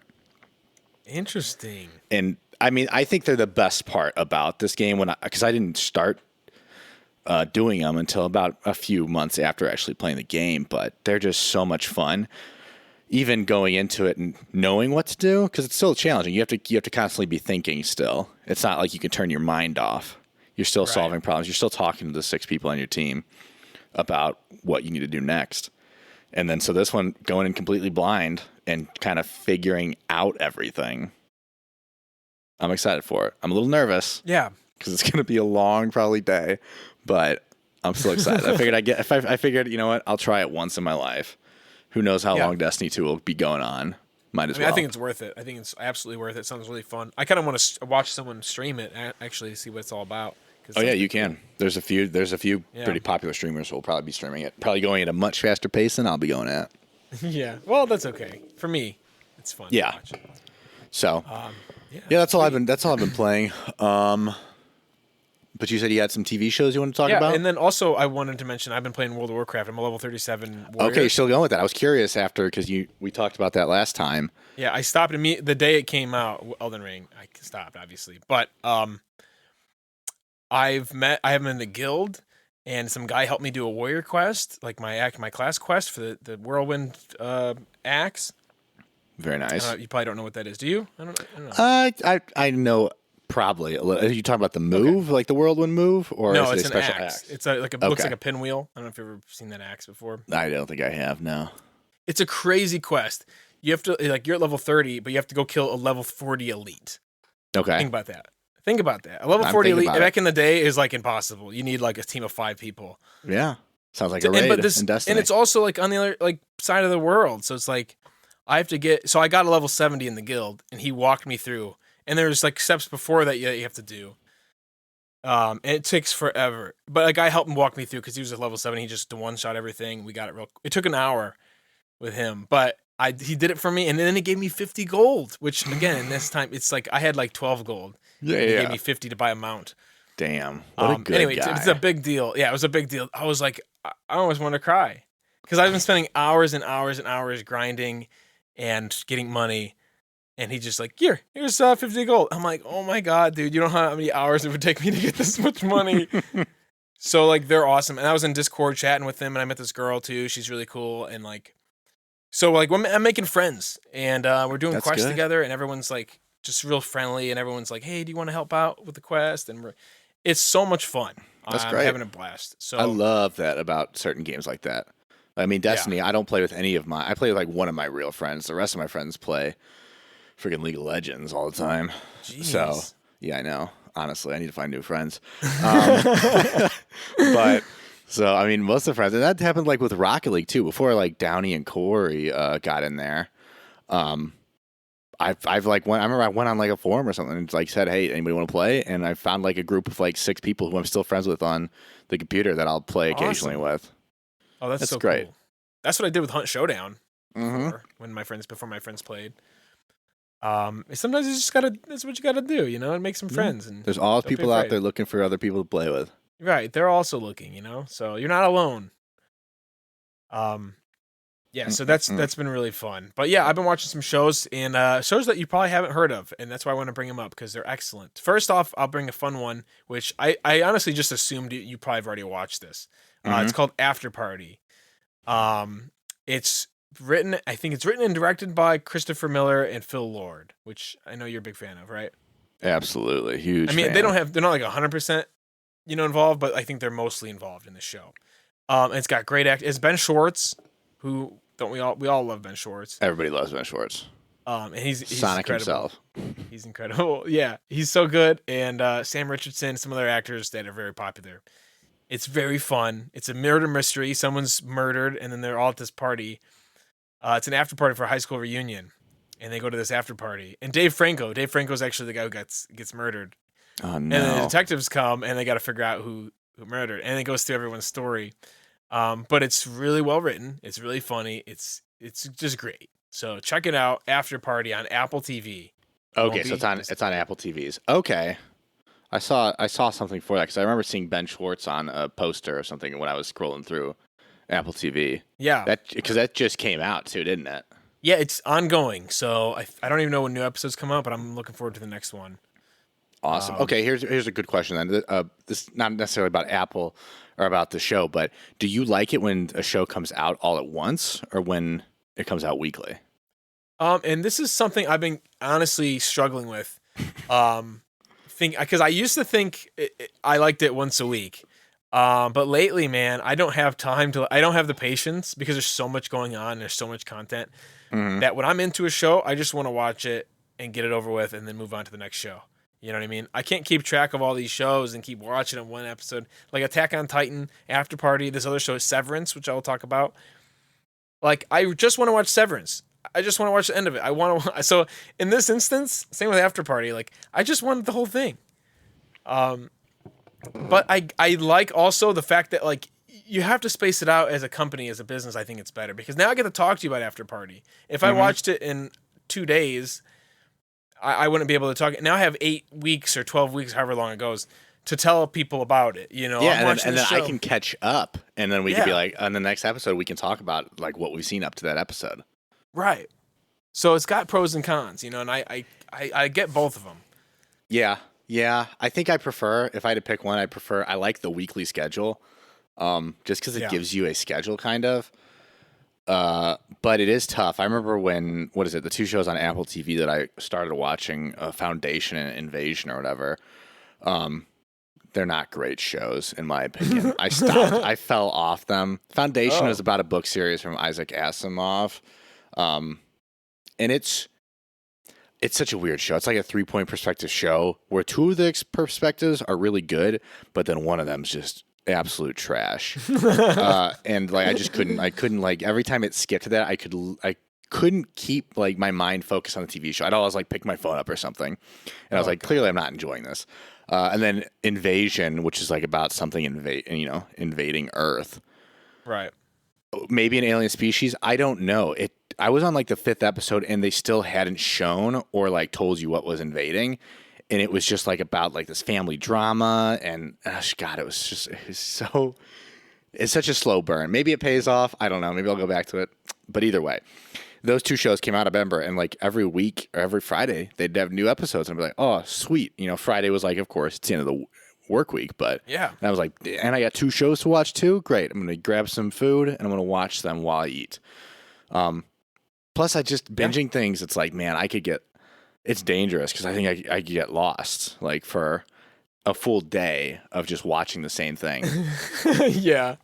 Interesting. And I mean, I think they're the best part about this game because I didn't start doing them until about a few months after actually playing the game, but they're just so much fun. Even going into it and knowing what to do, because it's still challenging. You have to constantly be thinking still. It's not like you can turn your mind off. You're still solving problems. You're still talking to the 6 people on your team about what you need to do next. And then so this one, going in completely blind and kind of figuring out everything. I'm excited for it. I'm a little nervous. Yeah. Because it's going to be a long, probably day, but I'm still excited. I figured, you know what? I'll try it once in my life. Who knows how long Destiny 2 will be going on? Might as well. I think it's worth it. I think it's absolutely worth it. It sounds really fun. I kind of want to watch someone stream it actually to see what it's all about. Oh yeah, you can. There's a few pretty popular streamers who will probably be streaming it. Probably going at a much faster pace than I'll be going at. Yeah. Well, that's okay. For me, it's fun. Yeah. To watch. So. Yeah, that's all I've been playing. But you said you had some TV shows you want to talk about? Yeah, and then also I wanted to mention I've been playing World of Warcraft. I'm a level 37 warrior. Okay, still going with that. I was curious after because we talked about that last time. Yeah, I stopped the day it came out, Elden Ring. I stopped obviously, but I have been in the guild, and some guy helped me do a warrior quest, like my class quest for the whirlwind axe. Very nice. You probably don't know what that is, do you? I don't know. I know probably. Are you talking about the move, like the whirlwind move, or no? is It's it a an special axe. axe? It's looks like a pinwheel. I don't know if you've ever seen that axe before. I don't think I have. No. It's a crazy quest. You have to you're at level 30, but you have to go kill a level 40 elite. Okay. Think about that. A level 40 elite back in the day is like impossible. You need like a team of 5 people. Yeah. Sounds like a raid in Destiny. And it's also like on the other like side of the world. So it's like I have to I got a level 70 in the guild, and he walked me through. And there's like steps before that you have to do. And it takes forever. But a guy helped him walk me through because he was at level 7. He just one-shot everything. We got it it took an hour with him. But he did it for me, and then he gave me 50 gold, which again, this time it's like I had like 12 gold. Yeah, He gave me 50 to buy a mount. Damn. What a good anyway, guy. it's a big deal. Yeah, it was a big deal. I was like, I almost want to cry because I've been spending hours and hours and hours grinding and getting money. And he's just like, here's 50 gold. I'm like, oh my God, dude, you don't know how many hours it would take me to get this much money. So like, they're awesome. And I was in Discord chatting with them, and I met this girl too. She's really cool. And like, so like, I'm making friends, and we're doing quests together, and everyone's like just real friendly, and everyone's like, hey, do you want to help out with the quest? And it's so much fun. That's I'm great. having a blast. So I love that about certain games like that. I mean, Destiny, I don't play with any of I play with like one of my real friends. The rest of my friends play freaking League of Legends all the time. Jeez. So, yeah, I know. Honestly, I need to find new friends. But, so, I mean, most of the friends, and that happened like with Rocket League too, before like Downey and Corey got in there. I've like I remember I went on like a forum or something and like said, hey, anybody want to play? And I found like a group of like 6 people who I'm still friends with on the computer that I'll play occasionally with. Oh, that's so great. cool. That's what I did with Hunt Showdown. before my friends played. Sometimes you just gotta. That's what you gotta do, and make some friends. And there's always don't be people out afraid. there looking for other people to play with. Right, they're also looking, so you're not alone. Yeah, so that's been really fun. But yeah, I've been watching some shows and shows that you probably haven't heard of, and that's why I want to bring them up because they're excellent. First off, I'll bring a fun one, which I honestly just assumed you probably have already watched this. It's called After Party. It's written, I think it's written and directed by Christopher Miller and Phil Lord, which I know you're a big fan of, right? Absolutely, huge. I mean, fan. they're not like 100%, involved, but I think they're mostly involved in the show. And it's got great act. It's Ben Schwartz, who don't we all love Ben Schwartz. Everybody loves Ben Schwartz. And he's Sonic incredible. himself. He's incredible. Yeah, he's so good. And Sam Richardson, some other actors that are very popular. It's very fun. It's a murder mystery. Someone's murdered, and then they're all at this party. It's an after party for a high school reunion, and they go to this after party. And Dave Franco's actually the guy who gets murdered. Oh no! And the detectives come, and they got to figure out who murdered. And it goes through everyone's story. But it's really well written. It's really funny. It's just great. So check it out. After Party on Apple TV. Okay, so it's on Apple TVs. Okay, I saw something for that because I remember seeing Ben Schwartz on a poster or something when I was scrolling through Apple TV. Yeah, because that just came out too, didn't it? Yeah, it's ongoing. So I don't even know when new episodes come out, but I'm looking forward to the next one. Awesome. Okay, here's a good question then. This is not necessarily about Apple or about the show, but do you like it when a show comes out all at once or when it comes out weekly? And this is something I've been honestly struggling with. Because I used to think I liked it once a week, but lately, man, I don't have time I don't have the patience because there's so much going on. There's so much content that when I'm into a show, I just want to watch it and get it over with and then move on to the next show. You know what I mean? I can't keep track of all these shows and keep watching them one episode. Like Attack on Titan, After Party, this other show is Severance, which I will talk about. Like, I just want to watch Severance. I just want to watch the end of it. So in this instance, same with After Party, like, I just wanted the whole thing. But I like also the fact that, like, you have to space it out as a company, as a business. I think it's better because now I get to talk to you about After Party. If I watched it in 2 days, I wouldn't be able to talk. Now I have 8 weeks or 12 weeks, however long it goes, to tell people about it. Yeah, and then I can catch up, and then we can be like, on the next episode, we can talk about like what we've seen up to that episode. Right. So it's got pros and cons, and I get both of them. Yeah. I think I prefer, if I had to pick one, I like the weekly schedule, just because it gives you a schedule, kind of. But it is tough. I remember the 2 shows on Apple TV that I started watching, Foundation and Invasion or whatever. They're not great shows, in my opinion. I stopped. I fell off them. Foundation was about a book series from Isaac Asimov. And it's such a weird show. It's like a 3-point perspective show where 2 of the perspectives are really good, but then one of them's just absolute trash. And like I couldn't like every time it skipped to that, I couldn't keep like my mind focused on the TV show. I'd always like pick my phone up or something, and I was like, clearly I'm not enjoying this. And then Invasion, which is like about something invading Earth, right? Maybe an alien species. I don't know. I was on like the 5th episode, and they still hadn't shown or like told you what was invading. And it was just like about like this family drama, and God, it's such a slow burn. Maybe it pays off. I don't know. Maybe I'll go back to it. But either way, those 2 shows came out of Ember, and like every week or every Friday they'd have new episodes, and I'd be like, oh, sweet. Friday was like, of course, it's the end of the work week, but yeah. And I was like, and I got 2 shows to watch too. Great. I'm gonna grab some food and I'm gonna watch them while I eat. Plus, I just binging things. It's like, man, it's dangerous because I think I get lost like for a full day of just watching the same thing. Yeah.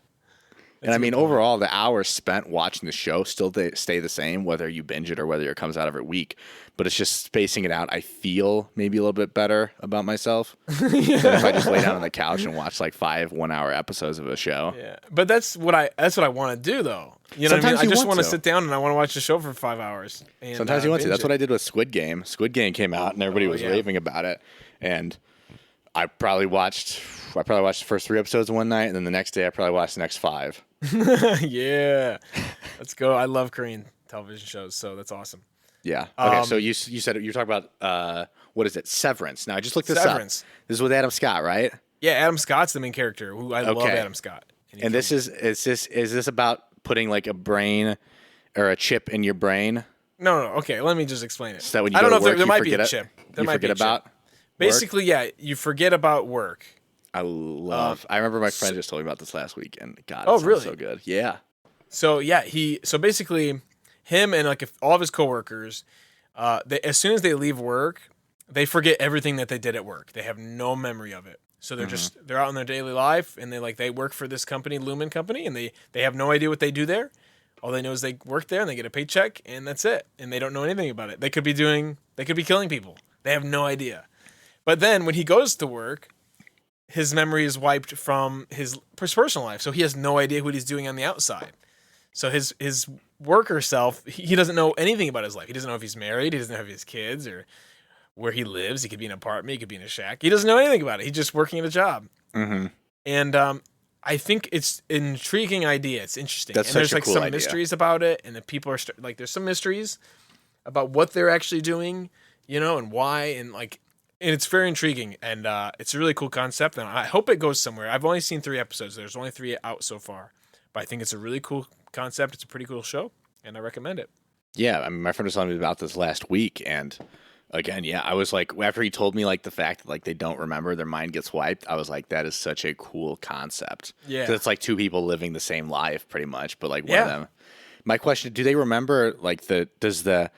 And I mean, overall, the hours spent watching the show still stay the same, whether you binge it or whether it comes out every week. But it's just spacing it out. I feel maybe a little bit better about myself than if I just lay down on the couch and watch like 5 one-hour episodes of a show. Yeah, but that's what I want to do, though. You know what I mean? I just want to sit down and I want to watch the show for 5 hours. And, sometimes you want to. That's what I did with Squid Game. Squid Game came out and everybody was raving about it, and I probably watched the first 3 episodes in one night, and then the next day I probably watched the next 5. Yeah, let's go. I love Korean television shows, so that's awesome. Yeah. Okay. So you said you're talking about what is it? Severance. Now I just looked this up. Severance. This is with Adam Scott, right? Yeah, Adam Scott's the main character. Who I love Okay. Adam Scott. And this is this about putting like a brain or a chip in your brain? No. Okay, let me just explain it. So that when you I go don't know to if work, there you might be forget a it? chip. There You might be forget a chip. about work? Basically, yeah, you forget about work. I love. I remember my friend just told me about this last week, and God, Oh, it sounds really? so good. Yeah. So yeah, so basically, him and like all of his coworkers, as soon as they leave work, they forget everything that they did at work. They have no memory of it. So they're out in their daily life, and they work for this company, Lumen Company, and they have no idea what they do there. All they know is they work there and they get a paycheck, and that's it. And they don't know anything about it. They could be killing people. They have no idea. But then when he goes to work, his memory is wiped from his personal life, so he has no idea what he's doing on the outside. So his worker self, he doesn't know anything about his life. He doesn't know if he's married. He doesn't know if he has kids or where he lives. He could be in an apartment. He could be in a shack. He doesn't know anything about it. He's just working at a job. Mm-hmm. And I think it's an intriguing idea. It's interesting. That's and such there's a like cool some idea. mysteries about it, and the people are like, there's some mysteries about what they're actually doing, and why, and it's very intriguing, and it's a really cool concept, and I hope it goes somewhere. I've only seen 3 episodes. There's only 3 out so far, but I think it's a really cool concept. It's a pretty cool show, and I recommend it. Yeah, I mean, my friend was telling me about this last week, and again, yeah, I was like, after he told me like the fact that like they don't remember, their mind gets wiped. I was like, that is such a cool concept. Yeah. 'Cause it's like 2 people living the same life, pretty much, but like one of Yeah. them. My question: do they remember like does the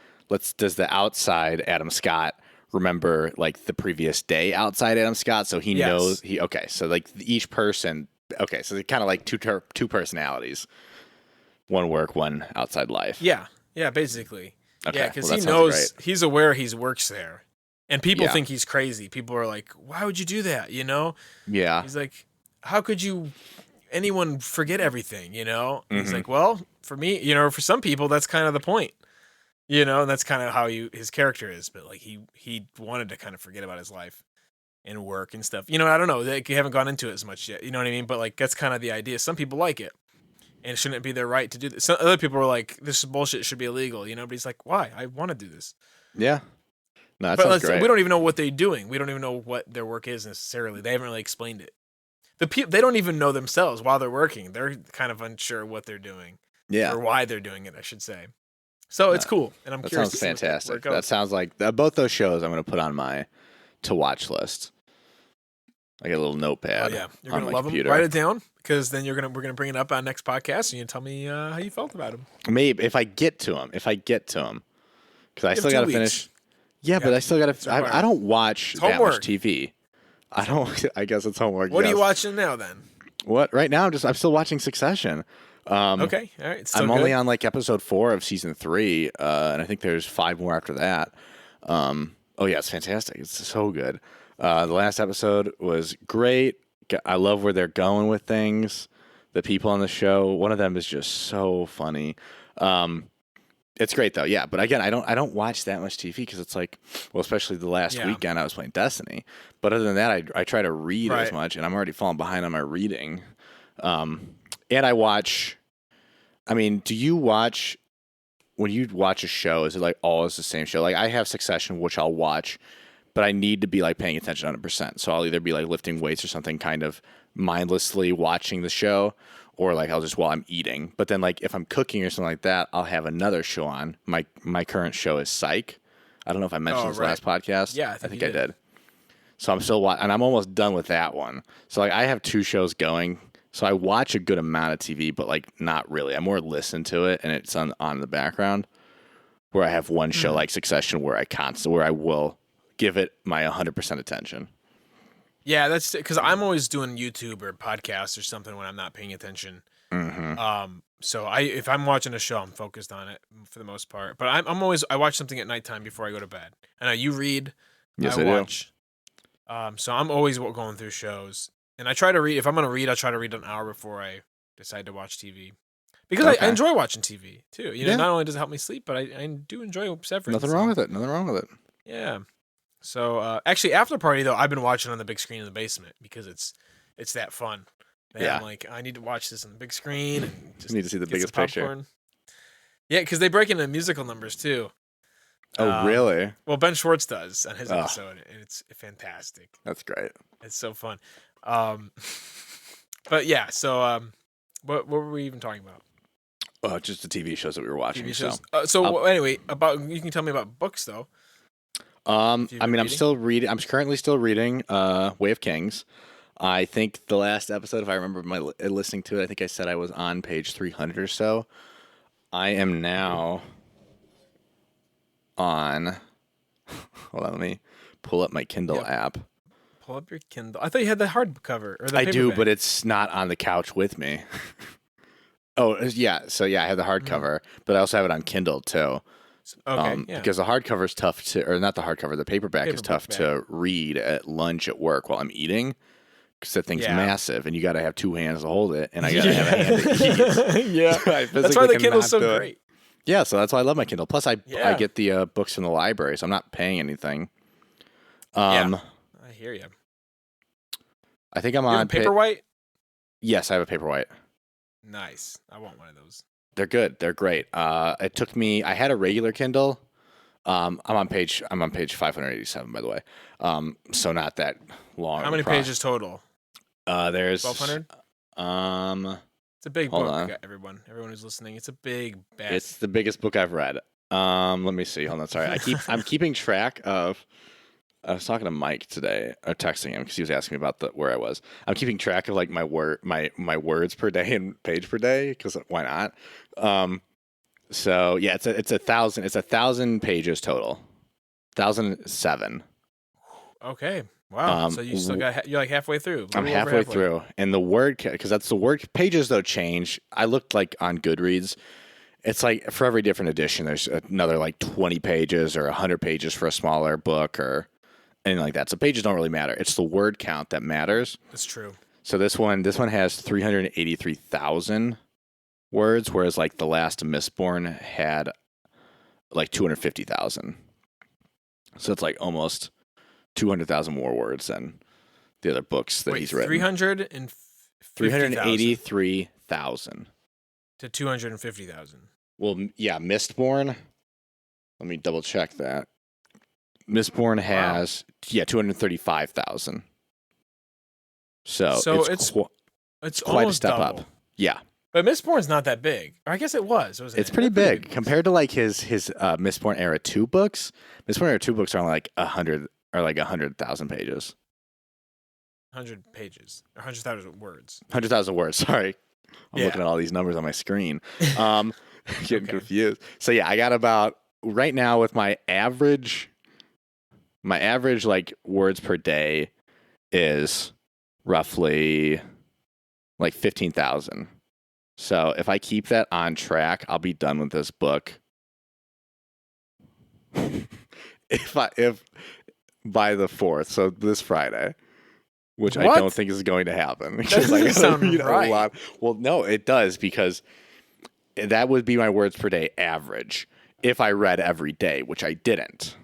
outside Adam Scott remember like the previous day outside Adam Scott? So he Yes. knows okay. So like each person, okay, so they're kind of like two personalities, one work, one outside life. Yeah, basically. Okay, Yeah, because well, that he sounds knows, great. he's aware he works there. And people Yeah. think he's crazy. People are like, why would you do that, Yeah. He's like, how could anyone forget everything, He's Mhm. like, well, for me, for some people, that's kind of the point, and that's kind of how his character is. But like, he wanted to kind of forget about his life and work and stuff. I don't know. They haven't gone into it as much yet. You know what I mean? But like, that's kind of the idea. Some people like it. And it shouldn't be their right to do this. Some other people were like, this is bullshit. It should be illegal, But he's like, why? I want to do this. Yeah. No, that But sounds great. we don't even know what they're doing. We don't even know what their work is necessarily. They haven't really explained it. They don't even know themselves while they're working. They're kind of unsure what they're doing. Yeah. Or why they're doing it, I should say. So it's cool. And I'm That curious sounds to see where fantastic. it goes. That sounds like both those shows I'm going to put on my to watch list. I get a little notepad. Oh, yeah. You're on going to my love computer. them. Write it down because then we're going to bring it up on next podcast and you tell me how you felt about them. Maybe if I get to them, because I still got to finish. Yeah, but I still got to. I don't watch that homework. much TV. I don't. I guess it's homework. What are you yes. watching now then? What right now? I'm still watching Succession. Okay, all right. I'm only on like episode 4 of season 3, and I think there's 5 more after that. Oh yeah, it's fantastic. It's so good. The last episode was great. I love where they're going with things. The people on the show, one of them is just so funny. It's great though, yeah. But again, I don't watch that much TV because it's like, well, especially the last weekend I was playing Destiny. But other than that, I try to read as much, and I'm already falling behind on my reading. And I watch. I mean, do you watch when you watch a show? Is it like always the same show? Like I have Succession, which I'll watch, but I need to be like paying attention 100%. So I'll either be like lifting weights or something, kind of mindlessly watching the show, or like I'll just while I'm eating. But then like if I'm cooking or something like that, I'll have another show on. My current show is Psych. I don't know if I mentioned this last podcast. Yeah, I think I did. So I'm still and I'm almost done with that one. So like I have 2 shows going. So I watch a good amount of TV, but like not really. I more listen to it, and it's on in the background. Where I have one show like Succession, where I will give it my 100% attention. Yeah, that's because I'm always doing YouTube or podcasts or something when I'm not paying attention. Mm-hmm. So if I'm watching a show, I'm focused on it for the most part. But I watch something at nighttime before I go to bed. I know you read. Yes, I I watch. So I'm always going through shows, and I try to read. If I'm gonna read, I try to read an hour before I decide to watch TV. Because I enjoy watching TV too. Not only does it help me sleep, but I do enjoy Severance. Nothing wrong with it. Yeah. So actually, After Party though, I've been watching on the big screen in the basement because it's that fun. And I'm like, I need to watch this on the big screen and just need to see the get biggest some picture. popcorn. Yeah, because they break into musical numbers too. Oh, really? Well, Ben Schwartz does on his Oh, episode, and it's fantastic. that's great. It's so fun. Um, but yeah, so what were we even talking about? Oh, just the TV shows that we were watching. TV shows. Um, Anyway, about you can tell me about books though. If you've I been mean, I'm reading. still reading. I'm currently still reading Way of Kings. I think the last episode, if I remember listening to it, I think I said I was on page 300 or so. I am now on. Hold on, let me pull up my Kindle Yep. app. Pull up your Kindle. I thought you had the hardcover or the I do, paperback. but it's not on the couch with me. Oh, yeah. So yeah, I have the hardcover, but I also have it on Kindle too. Okay, yeah. Because the hardcover is tough to, or not the hardcover, the paperback is tough to read at lunch at work while I'm eating. Because that thing's massive, and you got to have two hands to hold it, and I got to have a hand to eat. Yeah, So I that's why physically the Kindle's so cannot do it. great. Yeah, so that's why I love my Kindle. Plus, I Yeah. get the books from the library, so I'm not paying anything. Yeah, I hear you. I think I'm You have on a Paperwhite? Yes, I have a Paperwhite. Nice. I want one of those. They're good. They're great. It took me. I had a regular Kindle. I'm on page 587, by the way. So not that long. How many pages total? There's 1,200. It's a big hold book. on. Everyone who's listening, it's a big bag. It's the biggest book I've read. Let me see. Hold on. Sorry. I'm keeping track of. I was talking to Mike today, or texting him because he was asking me about where I was. I'm keeping track of like my words per day and page per day because why not? So yeah, it's a thousand pages total, 1,007. Okay. Wow. So you still you're like halfway through. I'm halfway through, and the word because that's the word pages though change. I looked like on Goodreads. It's like for every different edition, there's another like 20 pages or 100 pages for a smaller book or anything like that. So pages don't really matter. It's the word count that matters. That's true. So this one has 383,000 words, whereas like the last Mistborn had like 250,000. So it's like almost 200,000 more words than the other books that he's written. 383,000 to 250,000. Well, yeah, Mistborn. Let me double check that. Mistborn has 235,000. So it's quite a step double. up. Yeah. But Mistborn's not that big. Or I guess it was. It's pretty big compared to like his Mistborn Era 2 books. Mistborn Era 2 books are like 100,000 pages. 100 pages. Or 100,000 words. 100,000 words. Sorry. I'm looking at all these numbers on my screen. Getting confused. So yeah, I got about right now with my average like words per day is roughly like 15,000. So if I keep that on track, I'll be done with this book. if by the 4th, so this Friday, which I don't think is going to happen. That doesn't sound right. A lot. Well, no, it does because that would be my words per day average if I read every day, which I didn't.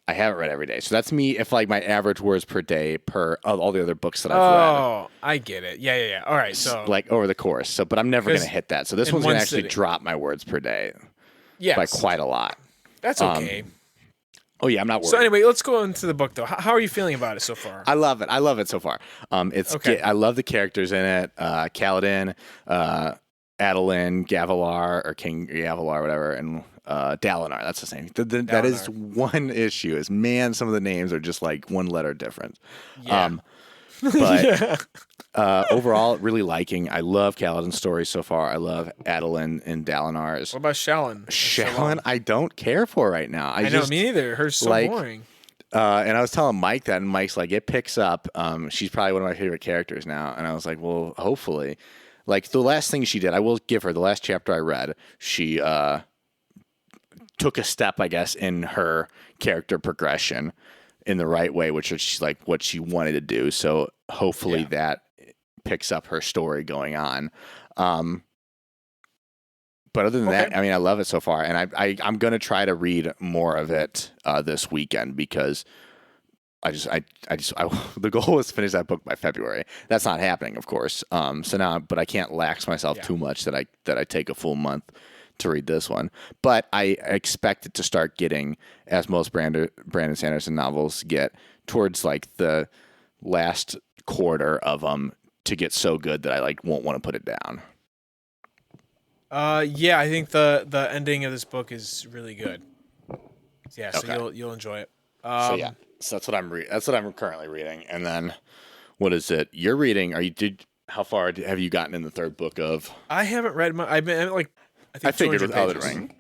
I haven't read every day. So that's me if like my average words per day per all the other books that I've read. Oh, I get it. Yeah. All right. So like over the course. So but I'm never going to hit that. So this one's going to actually drop my words per day by quite a lot. That's okay. Oh yeah, I'm not worried. So anyway, let's go into the book though. How are you feeling about it so far? I love it so far. It's okay. I love the characters in it. Kaladin, Adolin, Gavilar, or King Gavilar, whatever, and Dalinar. That's the same. That is one issue. Is man, some of the names are just like one letter difference. Yeah. But overall, really liking. I love Kaladin's story so far. I love Adolin and Dalinar's. What about Shallan? Shallan, I don't care for right now. I know, me neither. Her's so boring. And I was telling Mike that, and Mike's like, it picks up. She's probably one of my favorite characters now. And I was like, well, hopefully. Like, the last thing she did, I will give her, the last chapter I read, she took a step, I guess, in her character progression in the right way, which is like what she wanted to do. So hopefully that picks up her story going on. But other than that, I mean, I love it so far. And I'm going to try to read more of it this weekend because the goal was to finish that book by February. That's not happening, of course. So now, but I can't lax myself too much that I take a full month to read this one. But I expect it to start getting, as most Brandon Sanderson novels get, towards like the last quarter of them to get so good that I like won't want to put it down. Yeah, I think the ending of this book is really good. Yeah, so Okay. you'll enjoy it. So yeah, so that's what that's what I'm currently reading. And then what is it you're reading? How far have you gotten in the third book of? I haven't read my. I've been like, I I think figured 200 with Elden pages. Ring.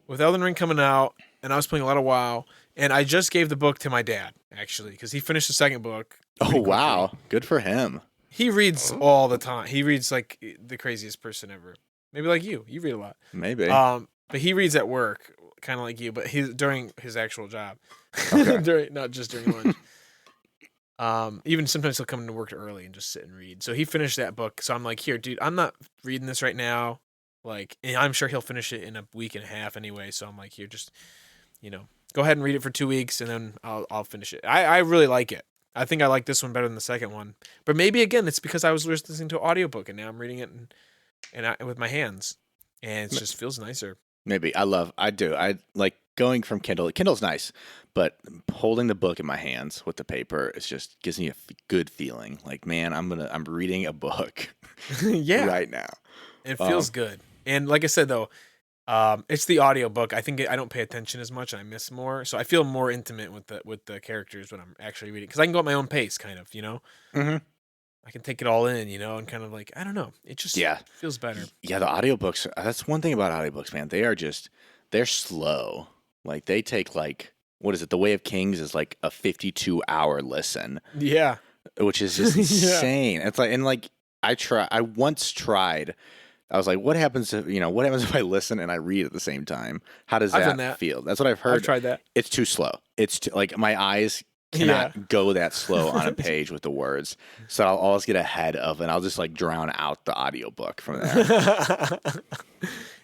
With Elden Ring coming out, and I was playing a lot of WoW, and I just gave the book to my dad actually because he finished the second book. Oh pretty quickly. wow, good for him. He reads all the time. He reads like the craziest person ever. Maybe like you. You read a lot. Maybe. But he reads at work, kind of like you, but he's during his actual job, Okay. not just during lunch. Even sometimes he'll come into work early and just sit and read. So he finished that book. So I'm like, here, dude, I'm not reading this right now. Like, and I'm sure he'll finish it in a week and a half anyway. So I'm like, here, just, go ahead and read it for 2 weeks, and then I'll finish it. I really like it. I think I like this one better than the second one. But maybe again, it's because I was listening to an audiobook and now I'm reading it with my hands, and it just feels nicer. Maybe. I do. I like going from Kindle. Kindle's nice, but holding the book in my hands with the paper, it just gives me a good feeling. Like, man, I'm reading a book Yeah, right now. it feels good. And like I said though, it's the audiobook. I think I don't pay attention as much and I miss more. So I feel more intimate with the characters when I'm actually reading, because I can go at my own pace, kind of, Mm-hmm. I can take it all in, and kind of like, I don't know. It just feels better. Yeah, the audiobooks, that's one thing about audiobooks, man. They're slow. Like they take like, what is it? The Way of Kings is like a 52-hour listen, Yeah. which is just Yeah. insane. It's like, and like I once tried. I was like, what happens if I listen and I read at the same time? How does I've done that that. feel? That's what I've heard. I've tried that. It's too slow. Like my eyes cannot go that slow on a page with the words. So I'll always get ahead of, and I'll just like drown out the audiobook from there.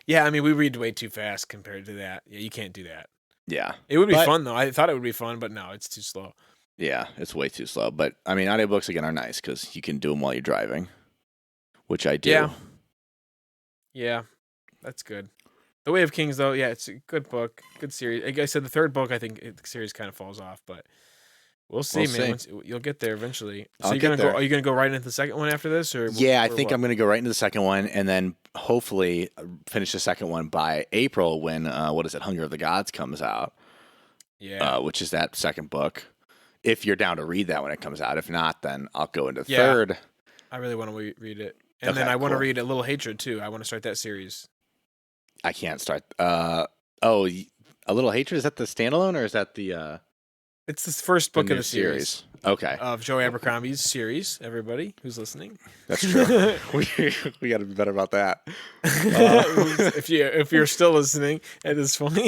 Yeah, I mean, we read way too fast compared to that. Yeah, you can't do that. Yeah. It would be fun though. I thought it would be fun, but no, it's too slow. Yeah, it's way too slow. But I mean, audiobooks again are nice because you can do them while you're driving, which I do. Yeah. Yeah, that's good. The Way of Kings, though, yeah, it's a good book, good series. Like I said, the third book, I think the series kind of falls off, but we'll see, We'll man. see. Once, you'll get there eventually. So I'll you're get gonna there. go? Are you gonna go right into the second one after this, or Yeah, I or think what? I'm going to go right into the second one and then hopefully finish the second one by April when, Hunger of the Gods comes out, Yeah, which is that second book. If you're down to read that when it comes out. If not, then I'll go into Yeah. third. I really want to read it, and then Okay, I want to cool. read A Little Hatred too. I want to start that series. I can't start. A Little Hatred, is that the standalone or is that the It's the first book new of the series Okay, of Joe Abercrombie's series. Everybody who's listening, that's true. we got to be better about that. if you're still listening at this point.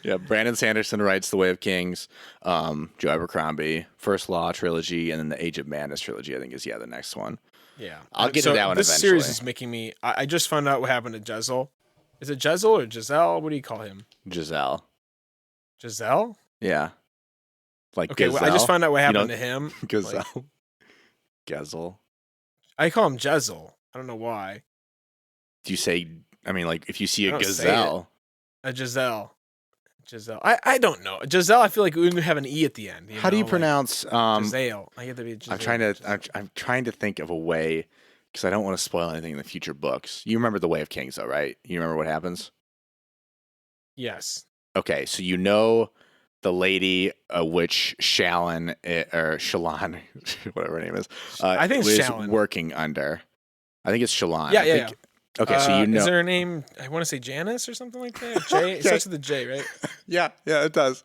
Yeah, Brandon Sanderson writes The Way of Kings, Joe Abercrombie, First Law trilogy, and then the Age of Madness trilogy, I think is the next one. Yeah, I'll get to that one this eventually. series is making me. I just found out what happened to Jezel. Is it Jezel or Giselle? What do you call him? Giselle. Giselle? Yeah. Like Okay, well, I just found out what happened to him. Gazelle. Like, Gazelle. I call him Jezel. I don't know why. Do you say, I mean, like, if you see I a don't say gazelle. A Giselle. Giselle. I don't know. Giselle, I feel like we have an E at the end. How do you pronounce Giselle. I get to be Giselle. I'm trying to think of a way, because I don't want to spoil anything in the future books. You remember The Way of Kings though, right? You remember what happens? Yes. Okay, so you know the lady which Shallan or Shallan, whatever her name is, I think it's was Shallan. working under. I think it's Shallan. Yeah, I yeah, think, Okay, so you know. Is there a name? I want to say Janice or something like that. J. It starts with a J, right? Yeah, it does.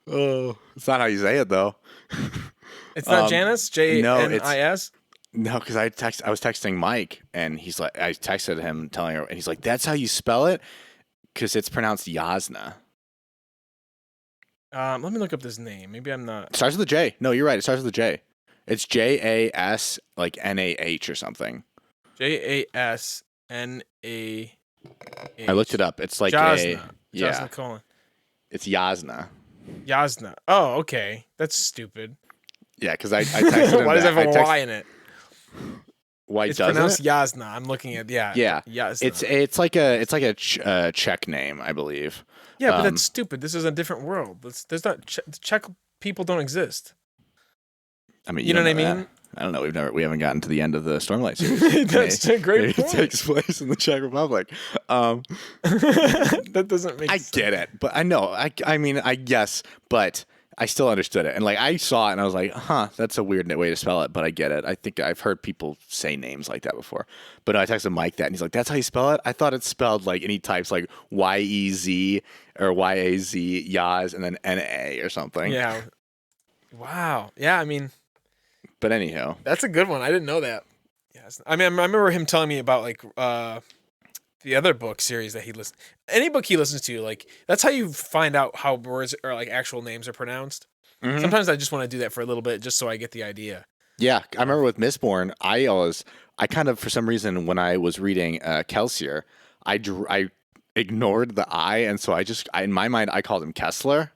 Oh, it's not how you say it though. It's not Janice. Jnis. No, because I was texting Mike, and he's like, I texted him telling her, and he's like, "That's how you spell it," because it's pronounced Yasna. Let me look up this name. Maybe I'm not. It starts with a J. No, you're right. It starts with a J. It's JAS like NAH or something. JASNAH. I looked it up. It's like Jasna. yeah. Jasna colon. It's Yasna. Yasna. Oh, okay. That's stupid. Yeah, because I texted him. Why does it have a I Y in it? Why It's doesn't pronounced it? Yasna. I'm looking at Yeah, Yasna. it's like a Czech name, I believe. Yeah, but that's Um, stupid. This is a different world. There's not Czech people don't exist. I mean, you You know don't what I know that. mean? I don't know. We haven't gotten to the end of the Stormlight series. That's a great Maybe it point. takes place in the Czech Republic. Um, That doesn't make I sense. get it, but I know. I mean, I guess, but I still understood it, and like I saw it, and I was like, huh, that's a weird way to spell it, but I get it. I think I've heard people say names like that before. But I texted Mike that, and he's like, that's how you spell it. I thought it's spelled like, and he types like YEZ or YAZ Yaz and then NA or something. Yeah. Wow. Yeah, I mean, But anyhow, that's a good one. I didn't know that. Yes. I mean, I remember him telling me about like the other book series that he listens. Any book he listens to, like that's how you find out how words or like actual names are pronounced. Mhm. Sometimes I just want to do that for a little bit just so I get the idea. yeah, I remember with Mistborn, I kind of, for some reason, when I was reading Kelsier, I ignored the I, and so in my mind, I called him Kessler.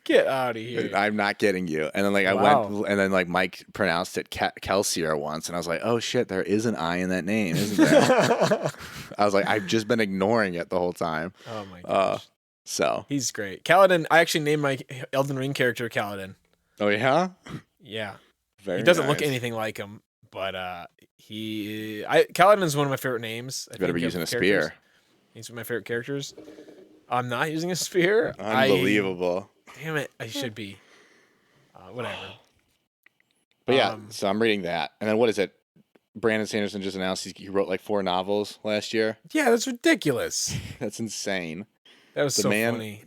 Get out of here. I'm not kidding you. And then like I Wow. went, and then like Mike pronounced it Kelsier once, and I was like, oh shit, there is an I in that name, isn't there? I was like, I've just been ignoring it the whole time. Oh my Uh, gosh. so, He's great. Kaladin, I actually named my Elden Ring character Kaladin. oh yeah, Yeah. very. He doesn't look nice. anything like him, but Kaladin is one of my favorite names. You better be think, of using a characters. spear. He's one of my favorite characters. I'm not using a spear. Unbelievable. Damn it, I should be. Whatever. But yeah, Um, so I'm reading that, and then what is it? Brandon Sanderson just announced he wrote like 4 novels last year. Yeah, that's ridiculous. That's insane. That was The so man- funny.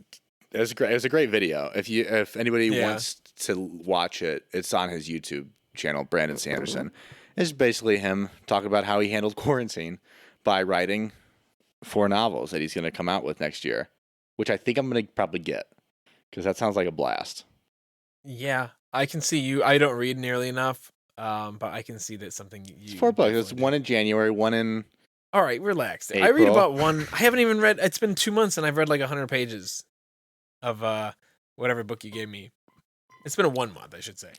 It was great. It was a great video. If anybody Yeah. wants to watch it, it's on his YouTube channel, Brandon Sanderson. It's basically him talking about how he handled quarantine by writing 4 novels that he's going to come out with next year, which I think I'm going to probably get because that sounds like a blast. Yeah, I can see you. I don't read nearly enough, but I can see that something you. It's 4 books. It's definitely do. one in January, one in. All right, relax. I read April. about one. I haven't even read. It's been 2 months, and I've read like 100 pages of whatever book you gave me. It's been a 1 month, I should say.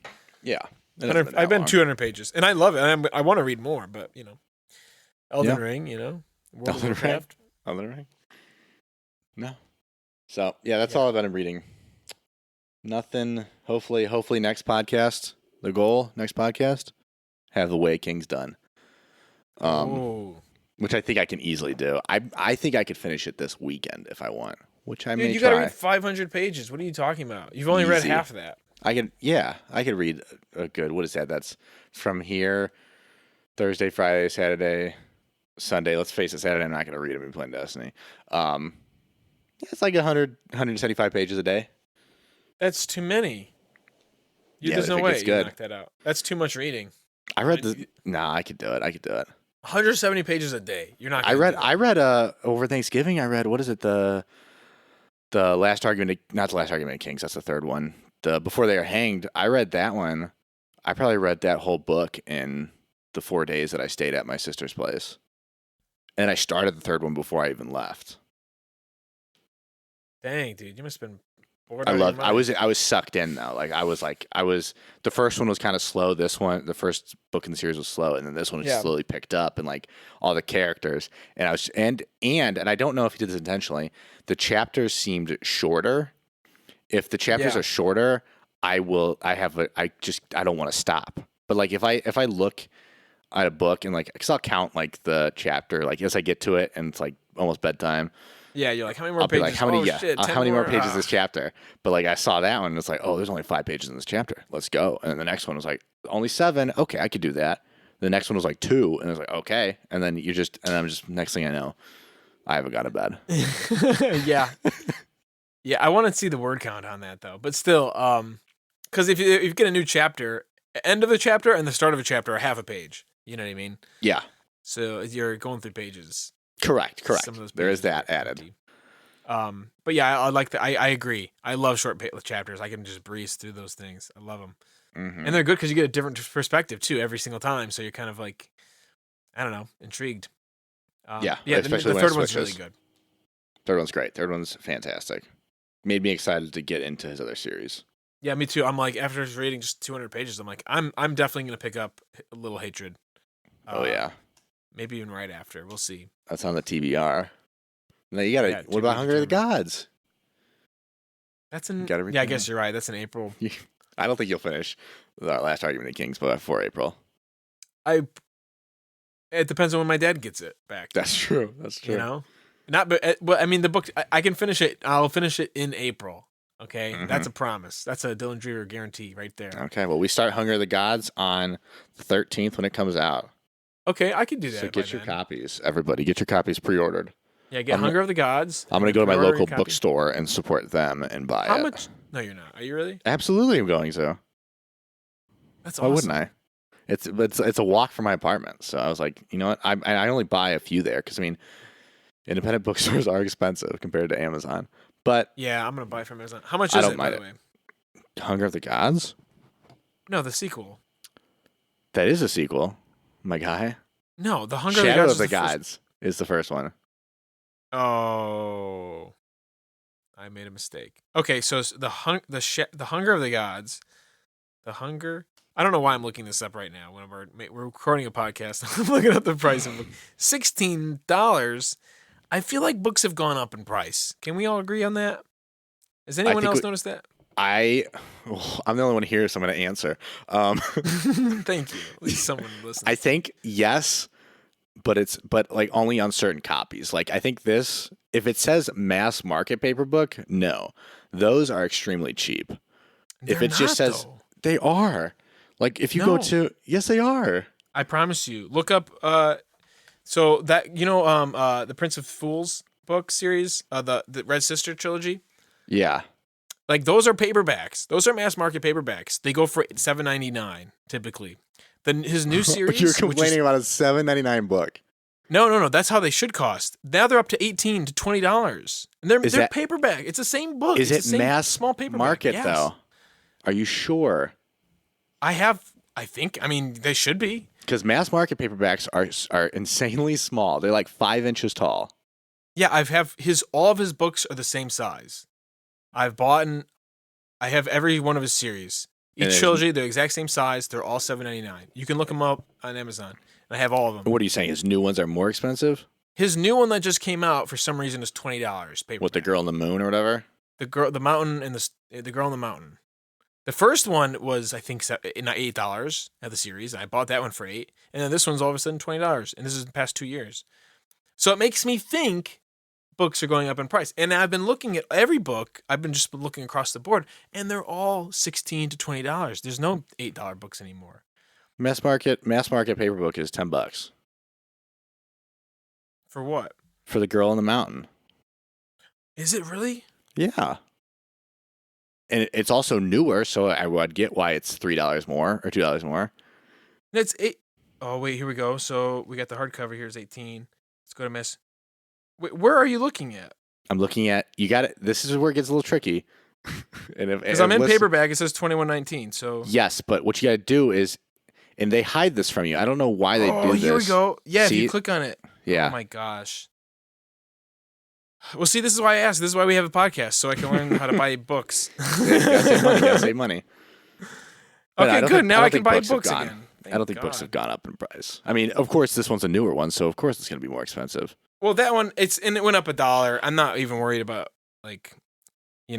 Yeah. It hasn't I've that been long. 200 pages, and I love it. And I want to read more, but Elden Yeah. Ring, World of Elden Ring. Warcraft. Elden Ring? No. So yeah, that's Yeah. all I've been reading. Nothing. Hopefully next podcast. The goal next podcast, have the Way Kings done. Oh, Which I think I can easily do. I think I could finish it this weekend if I want. Which I dude, may you gotta try. read 500 pages. What are you talking about? You've only read Easy. half of that. I could read a good. What is that? That's from here. Thursday, Friday, Saturday, Sunday. Let's face it, Saturday I'm not gonna read. I'm playing Destiny. It's like 175 pages a day. That's too many. Yeah, There's but no if it way gets you good. knock that out. That's too much reading. I read the. Nah, I could do it. 170 pages a day. You're not. I Gonna read. do it. I read. Over Thanksgiving, I read. What is it? The last argument. Not the last argument of Kings. That's the third one. The before they are hanged. I read that one. I probably read that whole book in the 4 days that I stayed at my sister's place, and I started the third one before I even left. Dang, dude, you must have been bored. I out of your loved. mind. I was sucked in though. I was. The first one was kind of slow. This one, the first book in the series was slow, and then this one was Yeah. slowly picked up, and like all the characters. And I was and I don't know if he did this intentionally. The chapters seemed shorter. If the chapters Yeah. are shorter, I will. I don't want to stop. But like if I look at a book and like, because I'll count like the chapter like as I get to it, and it's like almost bedtime. Yeah, you're like, how many more I'll be pages? like, how many? Oh, shit, 10 how many more pages Ah. is this chapter? But like, I saw that one, and it's like, oh, there's only 5 pages in this chapter. Let's go. And then the next one was like, only 7. Okay, I could do that. The next one was like 2, and I was like, okay. And then I'm just next thing I know, I haven't got to bed. Yeah. Yeah, I want to see the word count on that though. But still, because if you get a new chapter, end of a chapter and the start of a chapter are half a page. You know what I mean? Yeah, So you're going through pages. correct. Some of those There is pages are that added. empty. But yeah, I like that. I agree. I love short chapters. I can just breeze through those things. I love them, Mhm. and they're good because you get a different perspective too every single time. So you're kind of like, I don't know, intrigued. Yeah, yeah. especially The when it third one's really switches. good. Third one's great. Third one's fantastic. Made me excited to get into his other series. Yeah, me too. I'm like, after reading just 200 pages, I'm like, I'm definitely gonna pick up A Little Hatred. Oh Uh, yeah, maybe even right after. We'll see. that's on the TBR. Now you gotta. Yeah, What to be about Hunger of the determined. Gods? That's You in. gotta read Yeah, I that. guess you're right. That's in April. I don't think you'll finish our last argument of Kings before April. I. It depends on when my dad gets it back. That's true. That's You true. know, not but I mean the book. I can finish it. I'll finish it in April. Okay, that's a promise. That's a Dylan Drever guarantee right there. Okay. Well, we start Hunger of the Gods on the 13th when it comes out. Okay, I can do So that. By get your then. copies, everybody. Get your copies pre-ordered. Yeah, get I'm Hunger of the Gods. I'm gonna and go to my pre-order your local copy. bookstore and support them and buy How it. much? No, you're not. Are you really? Absolutely, I'm going to. That's Why awesome. wouldn't I? It's a walk from my apartment, so I was like, you know what? I only buy a few there because I mean, independent bookstores are expensive compared to Amazon. But Yeah, I'm gonna buy it from Amazon. How much I is don't it, by mind the it. way? Hunger of the Gods? No, the sequel. That is a sequel, my guy. No, the Hunger of the Shadow Gods of is the the first. Gods is the first one. Oh, I made a mistake. Okay, so the Hunger of the Gods, the Hunger. I don't know why I'm looking this up right now. When we're recording a podcast, I'm looking up the price of book. $16. I feel like books have gone up in price. Can we all agree on that? Has anyone think else noticed that? I'm the only one here, so I'm going to answer. Thank you. At least someone listens. I think yes, but like only on certain copies. Like I think this, if it says mass market paper book, no, those are extremely cheap. If They're it just not, says though. they are, like if you go No. to yes, they are. I promise you. Look up. So that the Prince of Fools book series, the Red Sister trilogy. Yeah, Like those are paperbacks. Those are mass market paperbacks. They go for $7.99 typically. Then his new series, you're which is complaining about a $7.99 book. no. That's how they should cost. Now they're up to $18 to $20, and they're that- paperback. It's the same book. Is It's it the same mass small paperback. market Yes. though? Are you sure? I think. I mean, they should be. Because mass market paperbacks are insanely small. They're like 5 inches tall. Yeah, all of his books are the same size. I have every one of his series. And Each trilogy, they're the exact same size. They're all $7.99. You can look them up on Amazon. And I have all of them. What are you saying? His new ones are more expensive? His new one that just came out for some reason is $20 paperback. With the girl on the moon or whatever? The mountain, and the girl on the mountain. The first one was I think $8 at the series. I bought that one for $8, and then this one's all of a sudden $20. And this is the past 2 years. So it makes me think books are going up in price. And I've been looking at every book. I've been just looking across the board, and they're all $16 to $20. There's no $8 books anymore. Mass market paper book is $10 For what? for the girl on the mountain. Is it really? Yeah. And it's also newer, so I would get why it's $3 more or $2 more. It's eight. Oh wait, here we go. So we got the hardcover. Here's 18. Let's go to Miss. Wait, where are you looking at? I'm looking at you got it. This is where it gets a little tricky. Because I'm in paperback. It says 21.19. So yes, but what you got to do is, and they hide this from you. I don't know why they do this. here we go. Yeah, See? if you click on it. Yeah. Oh my gosh. Well, see, this is why I asked. This is why we have a podcast, so I can learn how to buy books. You gotta save money. But Okay, good. Now I can buy books gone. again. I don't think books have gone up in price. I mean, of course, this one's a newer one, so of course it's going to be more expensive. Well, that one, it went up $1. I'm not even worried about $8.99 to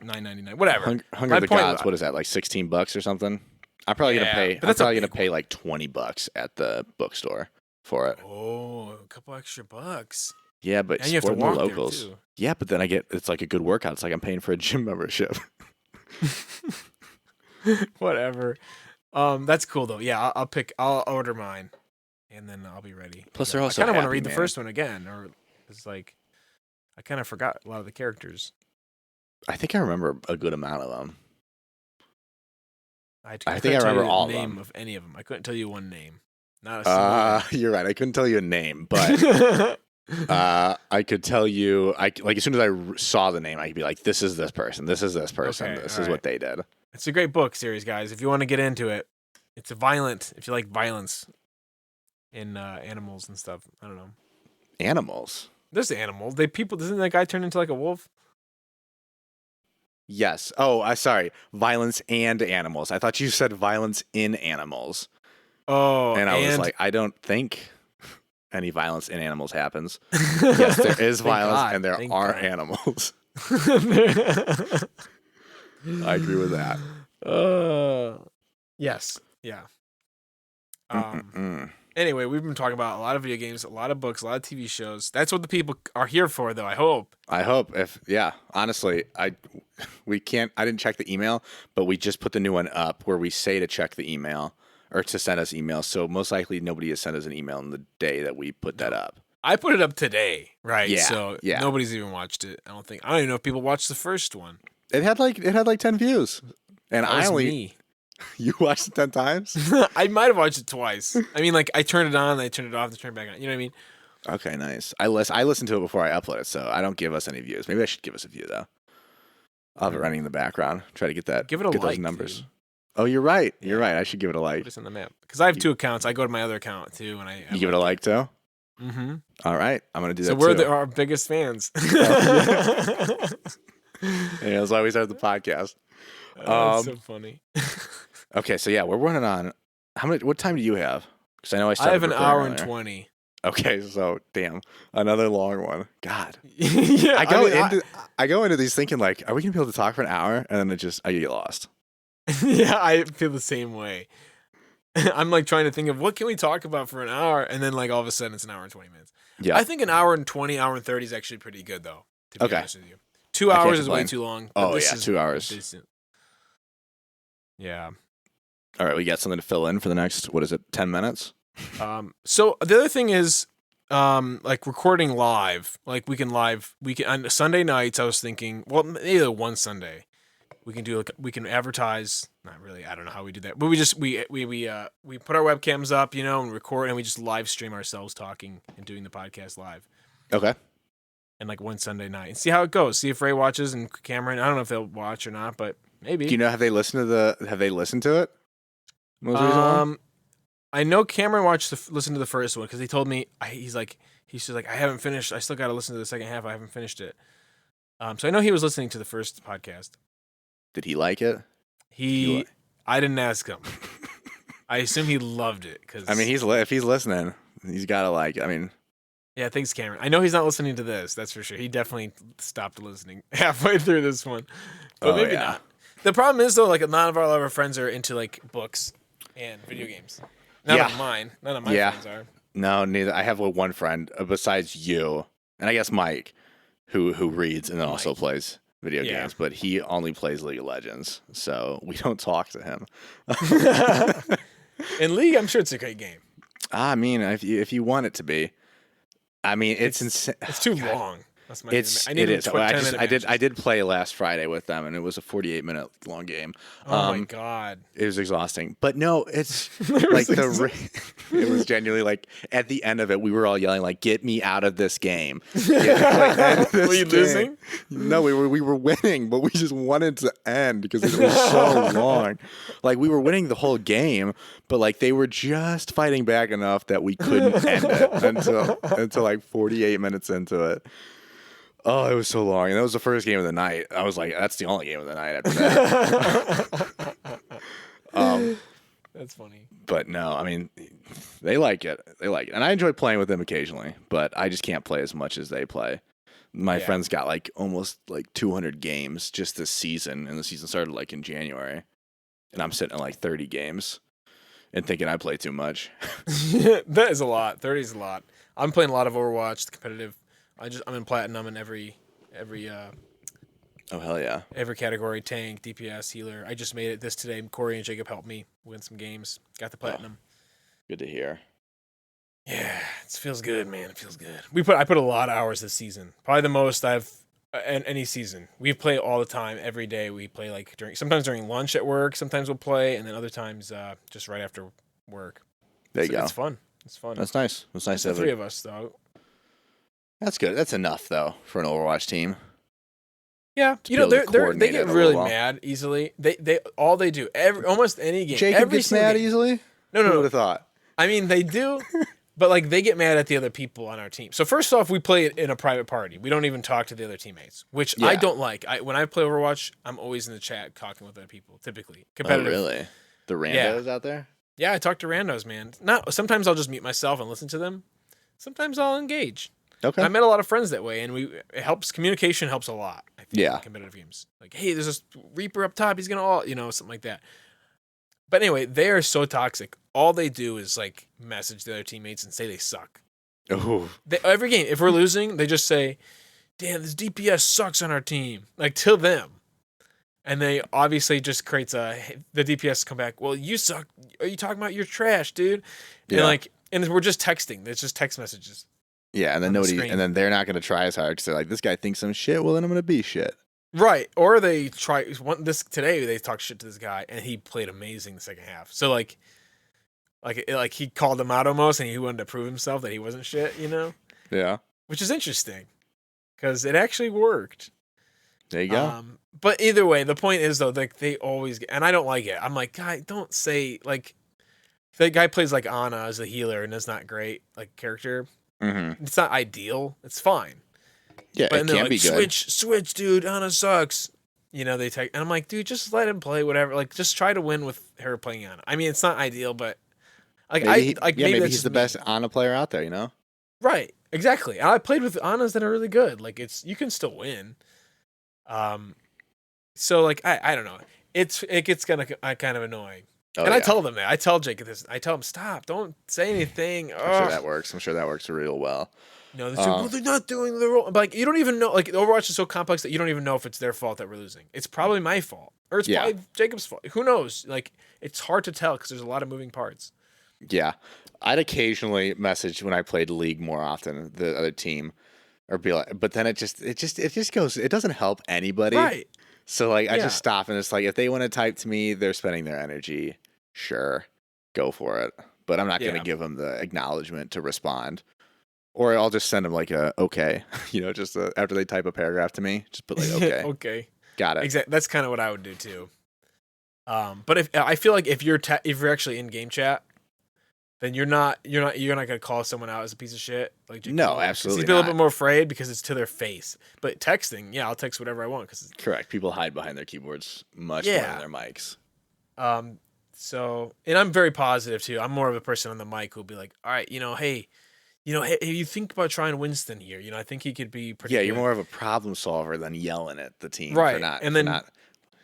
$9.99, whatever. Hunger of the Gods. What is that? Like $16 or something? I'm probably gonna pay. but I'm that's a probably gonna big pay like $20 at the bookstore for it. Oh, a couple extra bucks. Yeah, but And you have to supporting the walk there, locals. too. Yeah, but then it's like a good workout. It's like I'm paying for a gym membership. Whatever. That's cool though. Yeah, I'll order mine, and then I'll be ready. Plus, they're also I kind of want to happy, read the man. first one again, or it's like I kind of forgot a lot of the characters. I think I remember a good amount of them. I think I couldn't tell remember you the all of name them. of any of them. I couldn't tell you one name. Not a single You're right. I couldn't tell you a name, but name. I could tell you. As soon as I saw the name, I could be like, "This is this person. This is this person. Okay, this all is right. what they did." It's a great book series, guys. If you want to get into it, it's violent. If you like violence in animals and stuff, I don't know. Animals. There's the animals. Doesn't that guy turn into like a wolf? Yes. Oh, I sorry. Violence and animals. I thought you said violence in animals. Oh, And I was and like, I don't think any violence in animals happens. Yes, there is thank violence God. and there Thank are God. animals. I agree with that. Yes. Yeah. Um. Mm-mm-mm. Anyway, we've been talking about a lot of video games, a lot of books, a lot of TV shows. That's what the people are here for, though. I hope. I hope honestly, we can't, I didn't check the email, but we just put the new one up where we say to check the email or to send us emails. So most likely nobody has sent us an email on the day that we put that up. I put it up today, right? Yeah. So Yeah. nobody's even watched it. I don't think. I don't even know if people watched the first one. It had like 10 views. And That I was only me. You watched it 10 times? I might have watched it twice. I mean, like I turned it on, then I turned it off, then turned it back on. You know what I mean? Okay, nice. I listened to it before I upload it, so I don't give us any views. Maybe I should give us a view though. I'll have it running in the background. Try to get Give it a get like, those numbers. dude. Oh, you're right. You're right. I should give it a like. Put us in the map because I have two accounts. I go to my other account too, and I You give it a like too? Mm-hmm. All right. I'm going to do So that we're too. our biggest fans. Yeah, that's why we started the podcast. That's so funny. Okay, so yeah, we're running on what time do you have? Cuz I know I I started have an hour and earlier. 20. Okay, so damn. Another long one. God. Yeah, I go into these thinking like, are we going to be able to talk for an hour? And then I get lost. yeah, I feel the same way. I'm like trying to think of what can we talk about for an hour, and then like all of a sudden it's an hour and 20 minutes. Yeah. I think an hour and 20, hour and 30 is actually pretty good though. To be Okay. honest with you, 2 I can't hours is way complain. too long. But Oh this yeah, is 2 hours. decent. Yeah. All right, we got something to fill in for the next, what is it, 10 minutes? So the other thing is, like recording live. Like we can on Sunday nights. I was thinking, well, maybe one Sunday, we can do we can advertise. Not really. I don't know how we do that, but we put our webcams up, and record, and we just live stream ourselves talking and doing the podcast live. Okay. And like one Sunday night, and see how it goes. See if Ray watches and Cameron. I don't know if they'll watch or not, but maybe. Do you know, have they listened to it? Most recent one? I know Cameron listened to the first one because he told me he's just like I haven't finished. I still got to listen to the second half. I haven't finished it. So I know he was listening to the first podcast. Did he like it? I didn't ask him. I assume he loved it because I mean, if he's listening, he's got to like it. I mean, yeah, thanks, Cameron. I know he's not listening to this. That's for sure. He definitely stopped listening halfway through this one, but maybe not. The problem is though, like none of our friends are into like books and video games. None of mine friends are. No, neither. I have one friend besides you, and I guess Mike, who reads and then also plays video games, but he only plays League of Legends, so we don't talk to him. In League, I'm sure it's a great game. I mean, if you want it to be, I mean, it's insane. It's too long. That's my It is. I did play last Friday with them, and it was a 48-minute long game. Oh my god, it was exhausting. But no, it's like it was genuinely like at the end of it, we were all yelling like, "Get me out of this game!" Were you losing? No, we were winning, but we just wanted to end because it was so long. Like we were winning the whole game, but like they were just fighting back enough that we couldn't end it until like 48 minutes into it. Oh, it was so long. And that was the first game of the night. I was like, that's the only game of the night after that. That's funny. But no, I mean, they like it. And I enjoy playing with them occasionally, but I just can't play as much as they play. My friend's got like almost like 200 games just this season, and the season started like in January. And I'm sitting at like 30 games and thinking I play too much. That is a lot. 30 is a lot. I'm playing a lot of Overwatch, the competitive. I'm in platinum in every oh hell yeah, every category: tank, DPS, healer. I just made it this today. Corey and Jacob helped me win some games. Got the platinum. Good to hear. Yeah, it feels good, man. It feels good. I put a lot of hours this season. Probably the most I've in any season. We play all the time, every day. We play like sometimes during lunch at work. Sometimes we'll play, and then other times just right after work. There you go. It's fun. It's fun. That's nice. That's nice to have three of us though. That's good. That's enough though for an Overwatch team. Yeah, they get really mad easily. They all they do almost any game. Jacob gets mad easily. No. Who would have thought? I mean, they do, But like they get mad at the other people on our team. So first off, we play it in a private party. We don't even talk to the other teammates, which I Yeah. don't like. When I play Overwatch, I'm always in the chat talking with other people. Typically Oh, competitive. really? The Yeah, randos out there? yeah. I talk to randos, man. Not sometimes I'll just mute myself and listen to them. Sometimes I'll engage. And I Okay. met a lot of friends that way, and it helps. Communication helps a lot. I think in Yeah. competitive games. Like, hey, there's this Reaper up top. He's gonna all something like that. But anyway, they are so toxic. All they do is like message the other teammates and say they suck. Oh, Every game, if we're losing, they just say, "Damn, this DPS sucks on our team." Like to them, and they obviously just creates the DPS come back. Well, you suck. Are you talking about you're trash, dude? And yeah. and we're just texting. It's just text messages Yeah, and then on the nobody, screen. and then they're not going to try as hard because they're like, this guy thinks I'm shit. Well, then I'm going to be shit. Right. Or they try this today. They talked shit to this guy, and he played amazing the second half. So like he called him out almost, and he wanted to prove himself that he wasn't shit. Yeah. Which is interesting because it actually worked. There you go. But either way, the point is though, like they always and I don't like it. I'm like, guy, don't say like that guy plays like Ana as a healer and it's not great like character. Mm-hmm. It's not ideal. It's fine. Yeah, But it they're can like, be good. switch, dude. Ana sucks. They take and I'm like, dude, just let him play whatever. Like, just try to win with her playing Ana. I mean, it's not ideal, but like maybe Maybe that's he's just the me. best Ana player out there, you know? Right. Exactly. And I played with Anas that are really good. Like you can still win. So like I don't know. It gets kind of annoying. Oh, And I yeah. tell them that. I tell Jake this. I tell him, stop. Don't say anything. I'm sure that works. I'm sure that works real well. No, they're well, they're not doing the role. But like, you don't even know. Like, Overwatch is so complex that you don't even know if it's their fault that we're losing. It's probably my fault, or it's probably Jacob's fault. Who knows? Like, it's hard to tell because there's a lot of moving parts. Yeah. I'd occasionally message when I played League more often, the other team, or be like, but then it just goes, it doesn't help anybody. Right. So like, I Yeah. just stop and it's like, if they want to type to me, they're spending their energy. Sure. Go for it. But I'm not going to Yeah. give them the acknowledgement to respond. Or I'll just send them like a, okay, just after they type a paragraph to me, just put like, okay, Okay. got it. Exactly. That's kind of what I would do too. But if I feel like if you're actually in game chat, then you're not gonna call someone out as a piece of shit. Like Jake No, will. 'Cause absolutely he'd be a little not. bit more afraid because it's to their face. But texting, yeah, I'll text whatever I want because Correct. People hide behind their keyboards much more Yeah. than their mics. So, and I'm very positive too. I'm more of a person on the mic who'll be like, all right, hey, you think about trying Winston here. I think he could be pretty Yeah, good. you're more of a problem solver than yelling at the team Right, for not. and for then- not.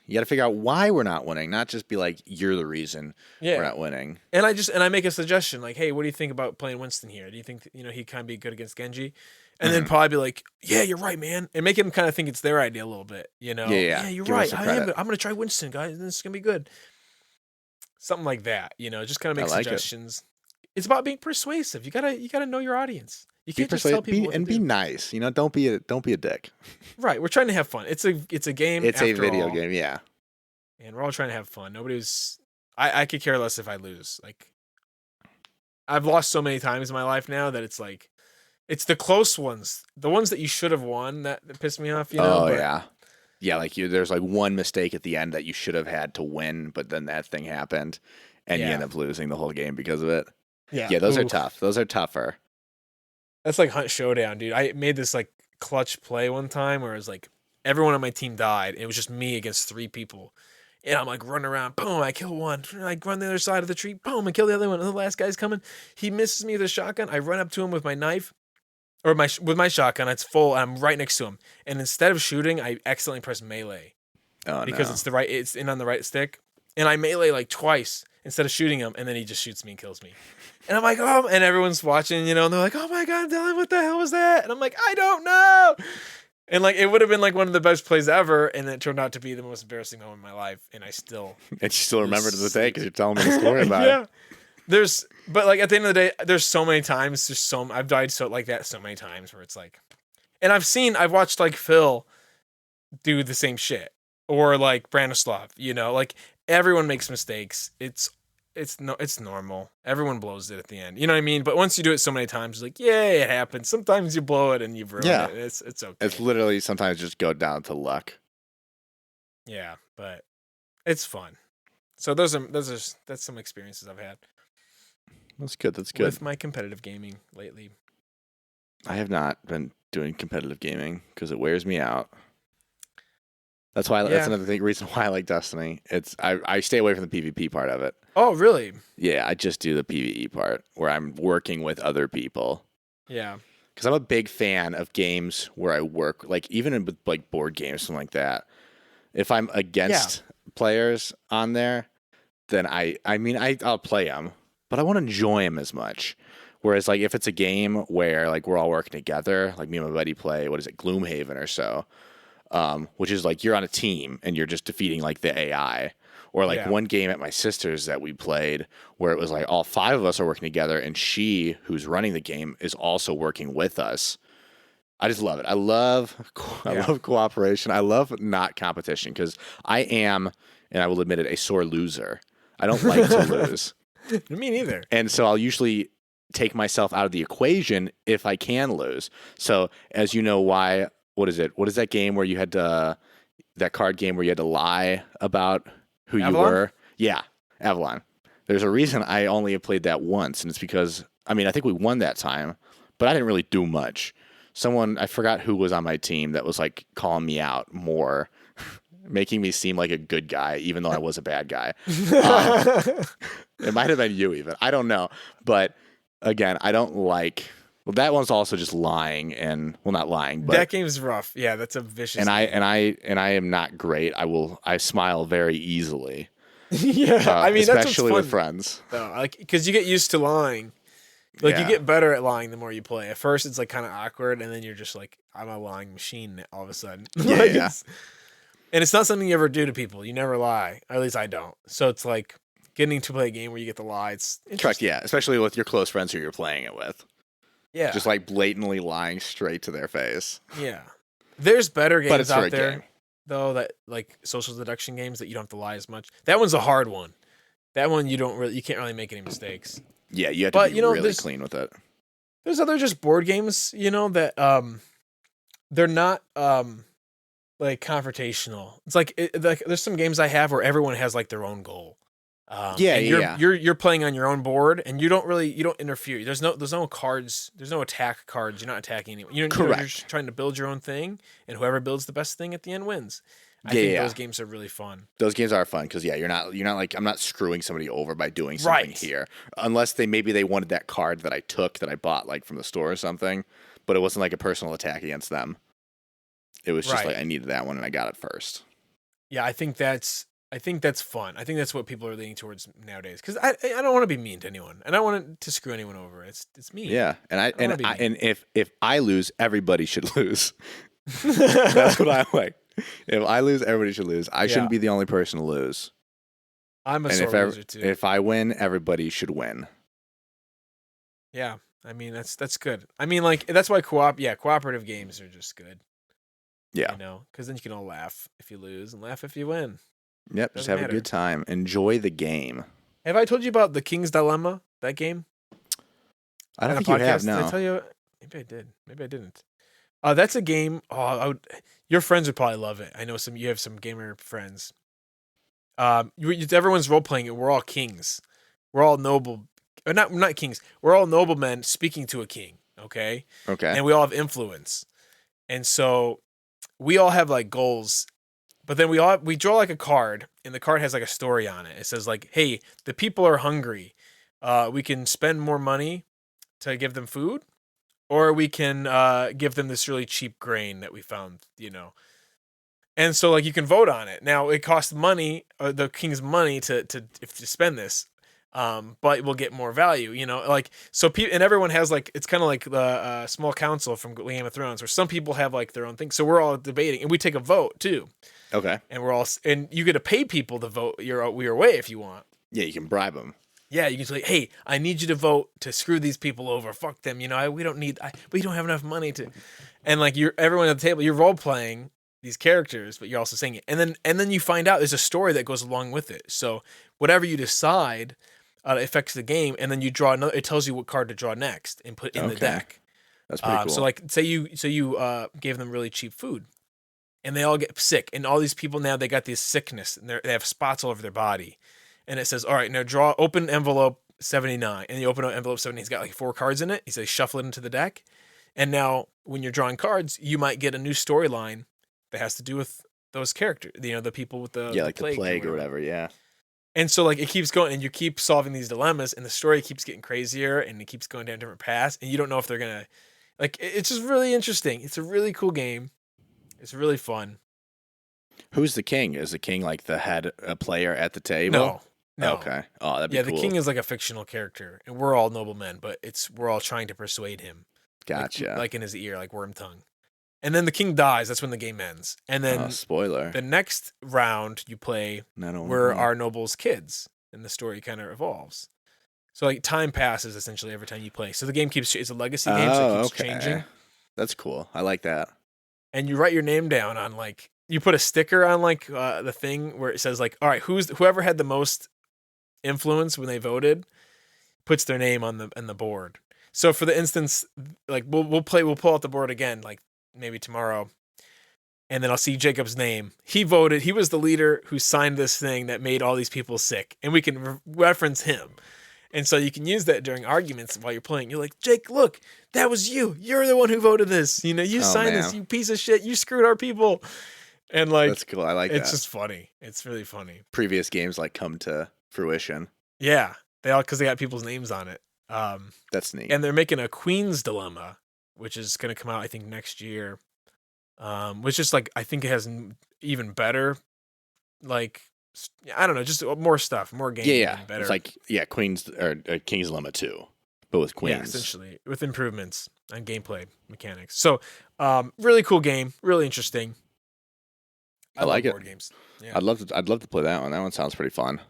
You got to figure out why we're not winning, not just be like, you're the reason Yeah. we're not winning. And I make a suggestion like, hey, what do you think about playing Winston here? Do you think he kind of be good against Genji? And then probably be like, yeah, you're right, man, and make him kind of think it's their idea a little bit. Yeah. you're Give us right. some I'm credit. gonna try Winston, guys. This is gonna be good. Something like that. Just kind of make I like it. suggestions. It's about being persuasive. You gotta know your audience. You Be can't just tell people what to be do. nice. Don't be a dick. Right. We're trying to have fun. It's a game. It's a after video all, game. Yeah. and we're all trying to have fun. Nobody's. I could care less if I lose. Like, I've lost so many times in my life now that it's like, it's the close ones, the ones that you should have won that piss me off. Oh but, yeah. Yeah, like there's like one mistake at the end that you should have had to win, but then that thing happened, and you Yeah. end up losing the whole game because of it. Yeah. Yeah, those are Oof. tough. Those are tougher. That's like Hunt Showdown, dude. I made this like clutch play one time where it was like everyone on my team died. It was just me against 3 people. And I'm like running around, boom, I kill one. I run the other side of the tree, boom, I kill the other one. And the last guy's coming. He misses me with a shotgun. I run up to him with my knife, or with my shotgun. It's full. And I'm right next to him. And instead of shooting, I accidentally press melee Oh because no. it's in on the right stick. And I melee like twice instead of shooting him. And then he just shoots me and kills me. And I'm like, oh, and everyone's watching, and they're like, oh my God, Dylan, what the hell was that? And I'm like, I don't know. And like, it would have been like one of the best plays ever. And it turned out to be the most embarrassing moment of my life. And I still. And you still remember to the day because you're telling me the story about Yeah. it. But like at the end of the day, there's so many times, I've died like that so many times where it's like, and I've watched like Phil do the same shit, or like Branislav, like everyone makes mistakes. It's normal. Everyone blows it at the end. You know what I mean? But once you do it so many times, it's like, yeah, it happens. Sometimes you blow it and you've ruined Yeah. it. It's okay. It's literally sometimes just go down to luck. Yeah, but it's fun. So that's some experiences I've had. That's good. That's good. with my competitive gaming lately. I have not been doing competitive gaming because it wears me out. That's why. That's Yeah. another reason why I like Destiny. I stay away from the PvP part of it. Oh, really? Yeah, I just do the PvE part where I'm working with other people. Yeah. Because I'm a big fan of games where I work, like even with like board games, something like that. If I'm Yeah. against players on there, then I'll play them, but I won't enjoy them as much. Whereas like if it's a game where like we're all working together, like me and my buddy play, what is it, Gloomhaven or so, which is like you're on a team and you're just defeating like the AI. Or like Yeah. one game at my sister's that we played where it was like all five of us are working together and she, who's running the game, is also working with us. I just love it. I love cooperation. I love not competition because I am, and I will admit it, a sore loser. I don't like to lose. Me neither. And so I'll usually take myself out of the equation if I can lose. So as you know why, what is it? What is that game where you had to, that card game where you had to lie about who Avalon? you were? Yeah, Avalon. There's a reason I only have played that once, and it's because, I mean, I think we won that time, but I didn't really do much. Someone, I forgot who was on my team that was like calling me out more, making me seem like a good guy, even though I was a bad guy. It might have been you even. I don't know. But again, I don't like, well, that one's also just lying and, well, not lying, but That game's rough. Yeah, that's a vicious and game. I am not great. I smile very easily. Yeah, I mean, that's especially what's with fun, friends. though. Like, because you get used to lying. Like, you Yeah. get better at lying the more you play. At first, it's like kind of awkward, and then you're just like, I'm a lying machine all of a sudden. Yeah, Like, yeah. and it's not something you ever do to people. You never lie. Or at least I don't. So it's like getting to play a game where you get to lie. It's Correct, interesting. yeah. Especially with your close friends who you're playing it with. Yeah. Just like blatantly lying straight to their face. Yeah. There's better But games it's for out a there, game. though, that like social deduction games that you don't have to lie as much. That one's a hard one. That one you can't really make any mistakes. Yeah, you have to But, be you know, really there's- clean with it. There's other just board games, that they're not like confrontational. It's like there's some games I have where everyone has like their own goal. Yeah, and yeah. You're playing on your own board, and you don't interfere. There's no cards. There's no attack cards. You're not attacking anyone. You're Correct. just trying to build your own thing, and whoever builds the best thing at the end wins. I Yeah, think yeah. those games are really fun. Those games are fun because you're not like, I'm not screwing somebody over by doing something Right. here, unless they wanted that card that I bought like from the store or something, but it wasn't like a personal attack against them. It was just Right. like I needed that one and I got it first. Yeah, I think that's fun. I think that's what people are leaning towards nowadays. Because I don't want to be mean to anyone, and I don't want to screw anyone over. It's me. Yeah, and wanna be mean. if I lose, everybody should lose. That's what I like. If I lose, everybody should lose. I shouldn't Yeah. be the only person to lose. I'm a And sore loser too. if I win, everybody should win. Yeah, I mean that's good. I mean, like, that's why cooperative games are just good. Yeah. Because then you can all laugh if you lose and laugh if you win. Yep. Just Doesn't have matter. a good time. Enjoy the game. Have I told you about the King's Dilemma? That game? I don't On a think you have. podcast? Did I No. tell you? Maybe I did. Maybe I didn't. That's a game. Your friends would probably love it. I know you have some gamer friends. Everyone's role playing it. We're all kings. We're all noble. Or not kings. We're all noblemen speaking to a king. Okay. Okay. And we all have influence. And so we all have like goals, but then we draw like a card, and the card has like a story on it. It says like, "Hey, the people are hungry. We can spend more money to give them food, or we can give them this really cheap grain that we found, And so like you can vote on it. Now it costs money, the king's money to spend this. But we'll get more value, like, so and everyone has like, it's kind of like the small council from Game of Thrones, where some people have like their own thing. So we're all debating, and we take a vote too. Okay. And you get to pay people to vote your way if you want. Yeah, you can bribe them. Yeah, you can say, hey, I need you to vote to screw these people over. Fuck them. We don't have enough money to, and like everyone at the table, you're role playing these characters, but you're also saying it. And then you find out there's a story that goes along with it. So whatever you decide affects the game, and then you draw another. It tells you what card to draw next and put in the Okay. deck. That's pretty cool. So like, say you gave them really cheap food, and they all get sick, and all these people now, they got this sickness, and they have spots all over their body, and it says, all right, now open envelope, 79, and you open up envelope 70. He's got like 4 cards in it. He says shuffle it into the deck, and now when you're drawing cards, you might get a new storyline that has to do with those characters. The people with the like the plague or whatever. Yeah. And so like it keeps going, and you keep solving these dilemmas, and the story keeps getting crazier, and it keeps going down different paths, and you don't know if they're gonna like. It's just really interesting. It's a really cool game. It's really fun. Who's the king? Is the king like the head player at the table? No. Okay. Oh, that'd be cool. The king is like a fictional character, and we're all noblemen, but we're all trying to persuade him. Gotcha. Like in his ear, like worm tongue. And then the king dies. That's when the game ends. And then spoiler. The next round you play were our nobles' kids, and the story kind of evolves. So like time passes essentially every time you play. So the game it's a legacy game, so it keeps changing. That's cool. I like that. And you write your name down on like you put a sticker on like the thing where it says like, all right, whoever had the most influence when they voted puts their name on the board. So for the instance, like we'll pull out the board again like maybe tomorrow, and then I'll see Jacob's name. He voted. He was the leader who signed this thing that made all these people sick, and we can reference him. And so you can use that during arguments while you're playing. You're like, Jake, look, that was you. You're the one who voted this. You signed this. You piece of shit. You screwed our people. And like, that's cool. I like that. It's just funny. It's really funny. Previous games like come to fruition. Yeah, because they got people's names on it. That's neat. And they're making a Queen's Dilemma, which is going to come out, I think, next year. Which is like, I think it has even better, like, I don't know, just more stuff, more games. Yeah. Better. It's like, Queen's or King's Dilemma 2, but with queens. Yeah, essentially, with improvements on gameplay mechanics. So, really cool game, really interesting. I like it. Board games. Yeah. I'd love to play that one. That one sounds pretty fun.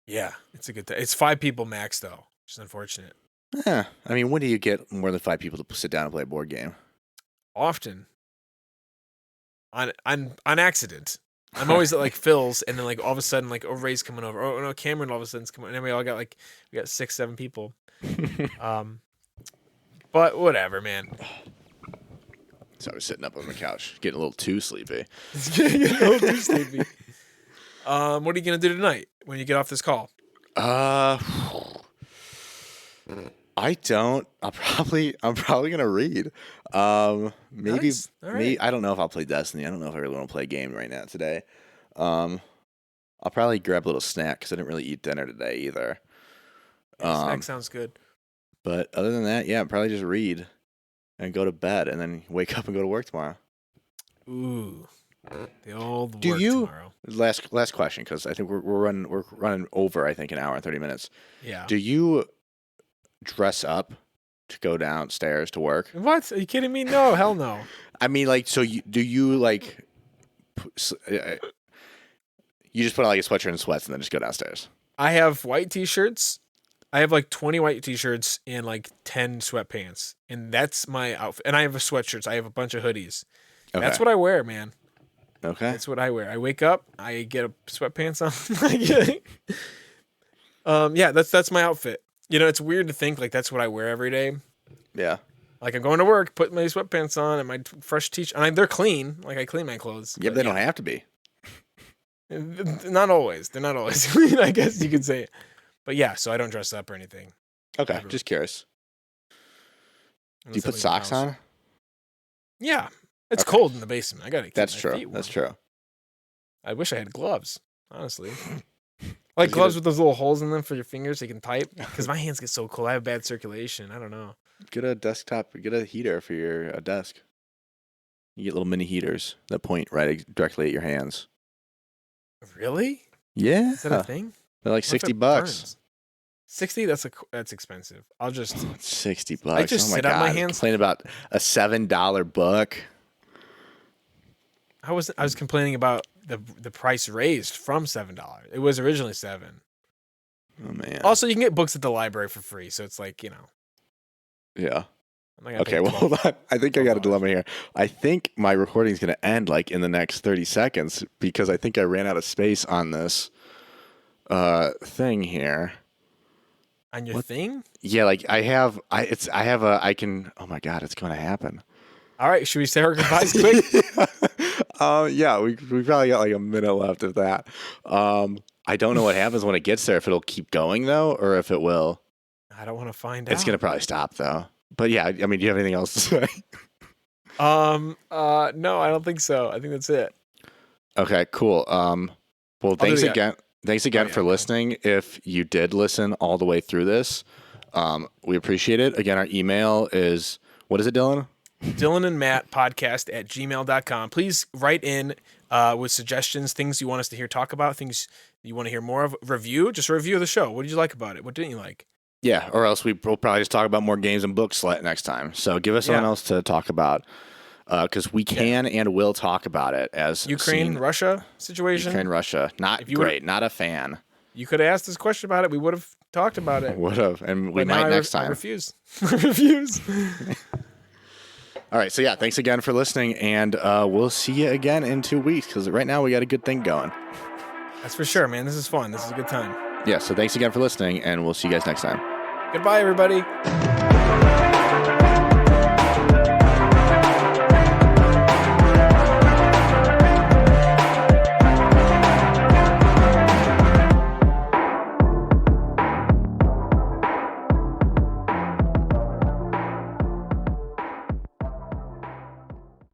Yeah, it's a good time. It's 5 people max though, which is unfortunate. Yeah, I mean, when do you get more than 5 people to sit down and play a board game? Often. On accident. I'm always at like Phil's, and then like all of a sudden like Ray's coming over. Oh no, Cameron all of a sudden's coming, and then we got 6-7 people. But whatever, man. So I was sitting up on the couch, getting a little too sleepy. Getting a little too sleepy. What are you gonna do tonight when you get off this call? I don't. I'm probably gonna read. Maybe Nice. All right. me. I don't know if I'll play Destiny. I don't know if I really want to play a game right now today. I'll probably grab a little snack because I didn't really eat dinner today either. Snack sounds good. But other than that, yeah, probably just read and go to bed and then wake up and go to work tomorrow. Ooh, the old Do work you? tomorrow. Last question, because I think we're running over. I think an hour and 30 minutes. Yeah. Do you dress up to go downstairs to work? What? Are you kidding me? No, hell no. I mean, like, so do you like? You just put on like a sweatshirt and sweats and then just go downstairs. I have white t-shirts. I have like 20 white t-shirts and like 10 sweatpants, and that's my outfit. And I have sweatshirts. I have a bunch of hoodies. Okay. That's what I wear, man. Okay. That's what I wear. I wake up, I get a sweatpants on. Yeah, that's my outfit. It's weird to think like that's what I wear every day. Yeah. Like I'm going to work, put my sweatpants on and my fresh t-shirt. And they're clean. Like I clean my clothes. Yeah, but they don't have to be. Not always. They're not always clean, I guess you could say. But yeah, so I don't dress up or anything. Okay, Ever. just curious. Do you Unless I put leave the socks house. on? Yeah. It's Okay. cold in the basement. I gotta keep That's my true. feet warm. That's true. I wish I had gloves, honestly. Just Like get gloves a- with those little holes in them for your fingers so you can type. Because my hands get so cold. I have bad circulation. I don't know. Get a desktop. Get a heater for your desk. You get little mini heaters that point directly at your hands. Really? Yeah. Is that a thing? They're like What if $60. it burns? 60? That's expensive. I'll just $60. I just oh my sit God. on my hands. Complain about a $7 book. I was complaining about the price raised from $7. It was originally $7. Oh man. Also, you can get books at the library for free, so it's like, Yeah. I'm not gonna Okay, pay well, hold on. I think I got a $12. dilemma here. I think my recording is going to end like in the next 30 seconds because I think I ran out of space on this thing here. On your thing? Yeah, like I can. Oh my God, it's going to happen. All right, should we say our goodbyes quick? Yeah, we probably got like a minute left of that. I don't know what happens when it gets there. If it'll keep going though, or if it will. I don't want to find It's out. gonna probably stop though. But yeah, I mean, do you have anything else to say? No, I don't think so. I think that's it. Okay, cool. Well, I'll do thanks the- again. Thanks again yeah, for go ahead. listening. If you did listen all the way through this, we appreciate it. Again, our email is, what is it, Dylan? Dylan and Matt podcast at gmail.com. Please write in with suggestions, things you want us to hear talk about, things you want to hear more of. Just a review of the show. What did you like about it? What didn't you like? Yeah, or else we'll probably just talk about more games and books next time. So give us something Yeah. else to talk about, because we can and will talk about it as Ukraine, seen. Russia situation. Ukraine, Russia. Not If you great. Not a fan. You could have asked this question about it. We would have talked about it. Would have, and we But now might next I time. refuse. I refuse. All right, so yeah, thanks again for listening, and we'll see you again in 2 weeks, because right now we got a good thing going. That's for sure, man. This is fun. This is a good time. Yeah, so thanks again for listening, and we'll see you guys next time. Goodbye, everybody.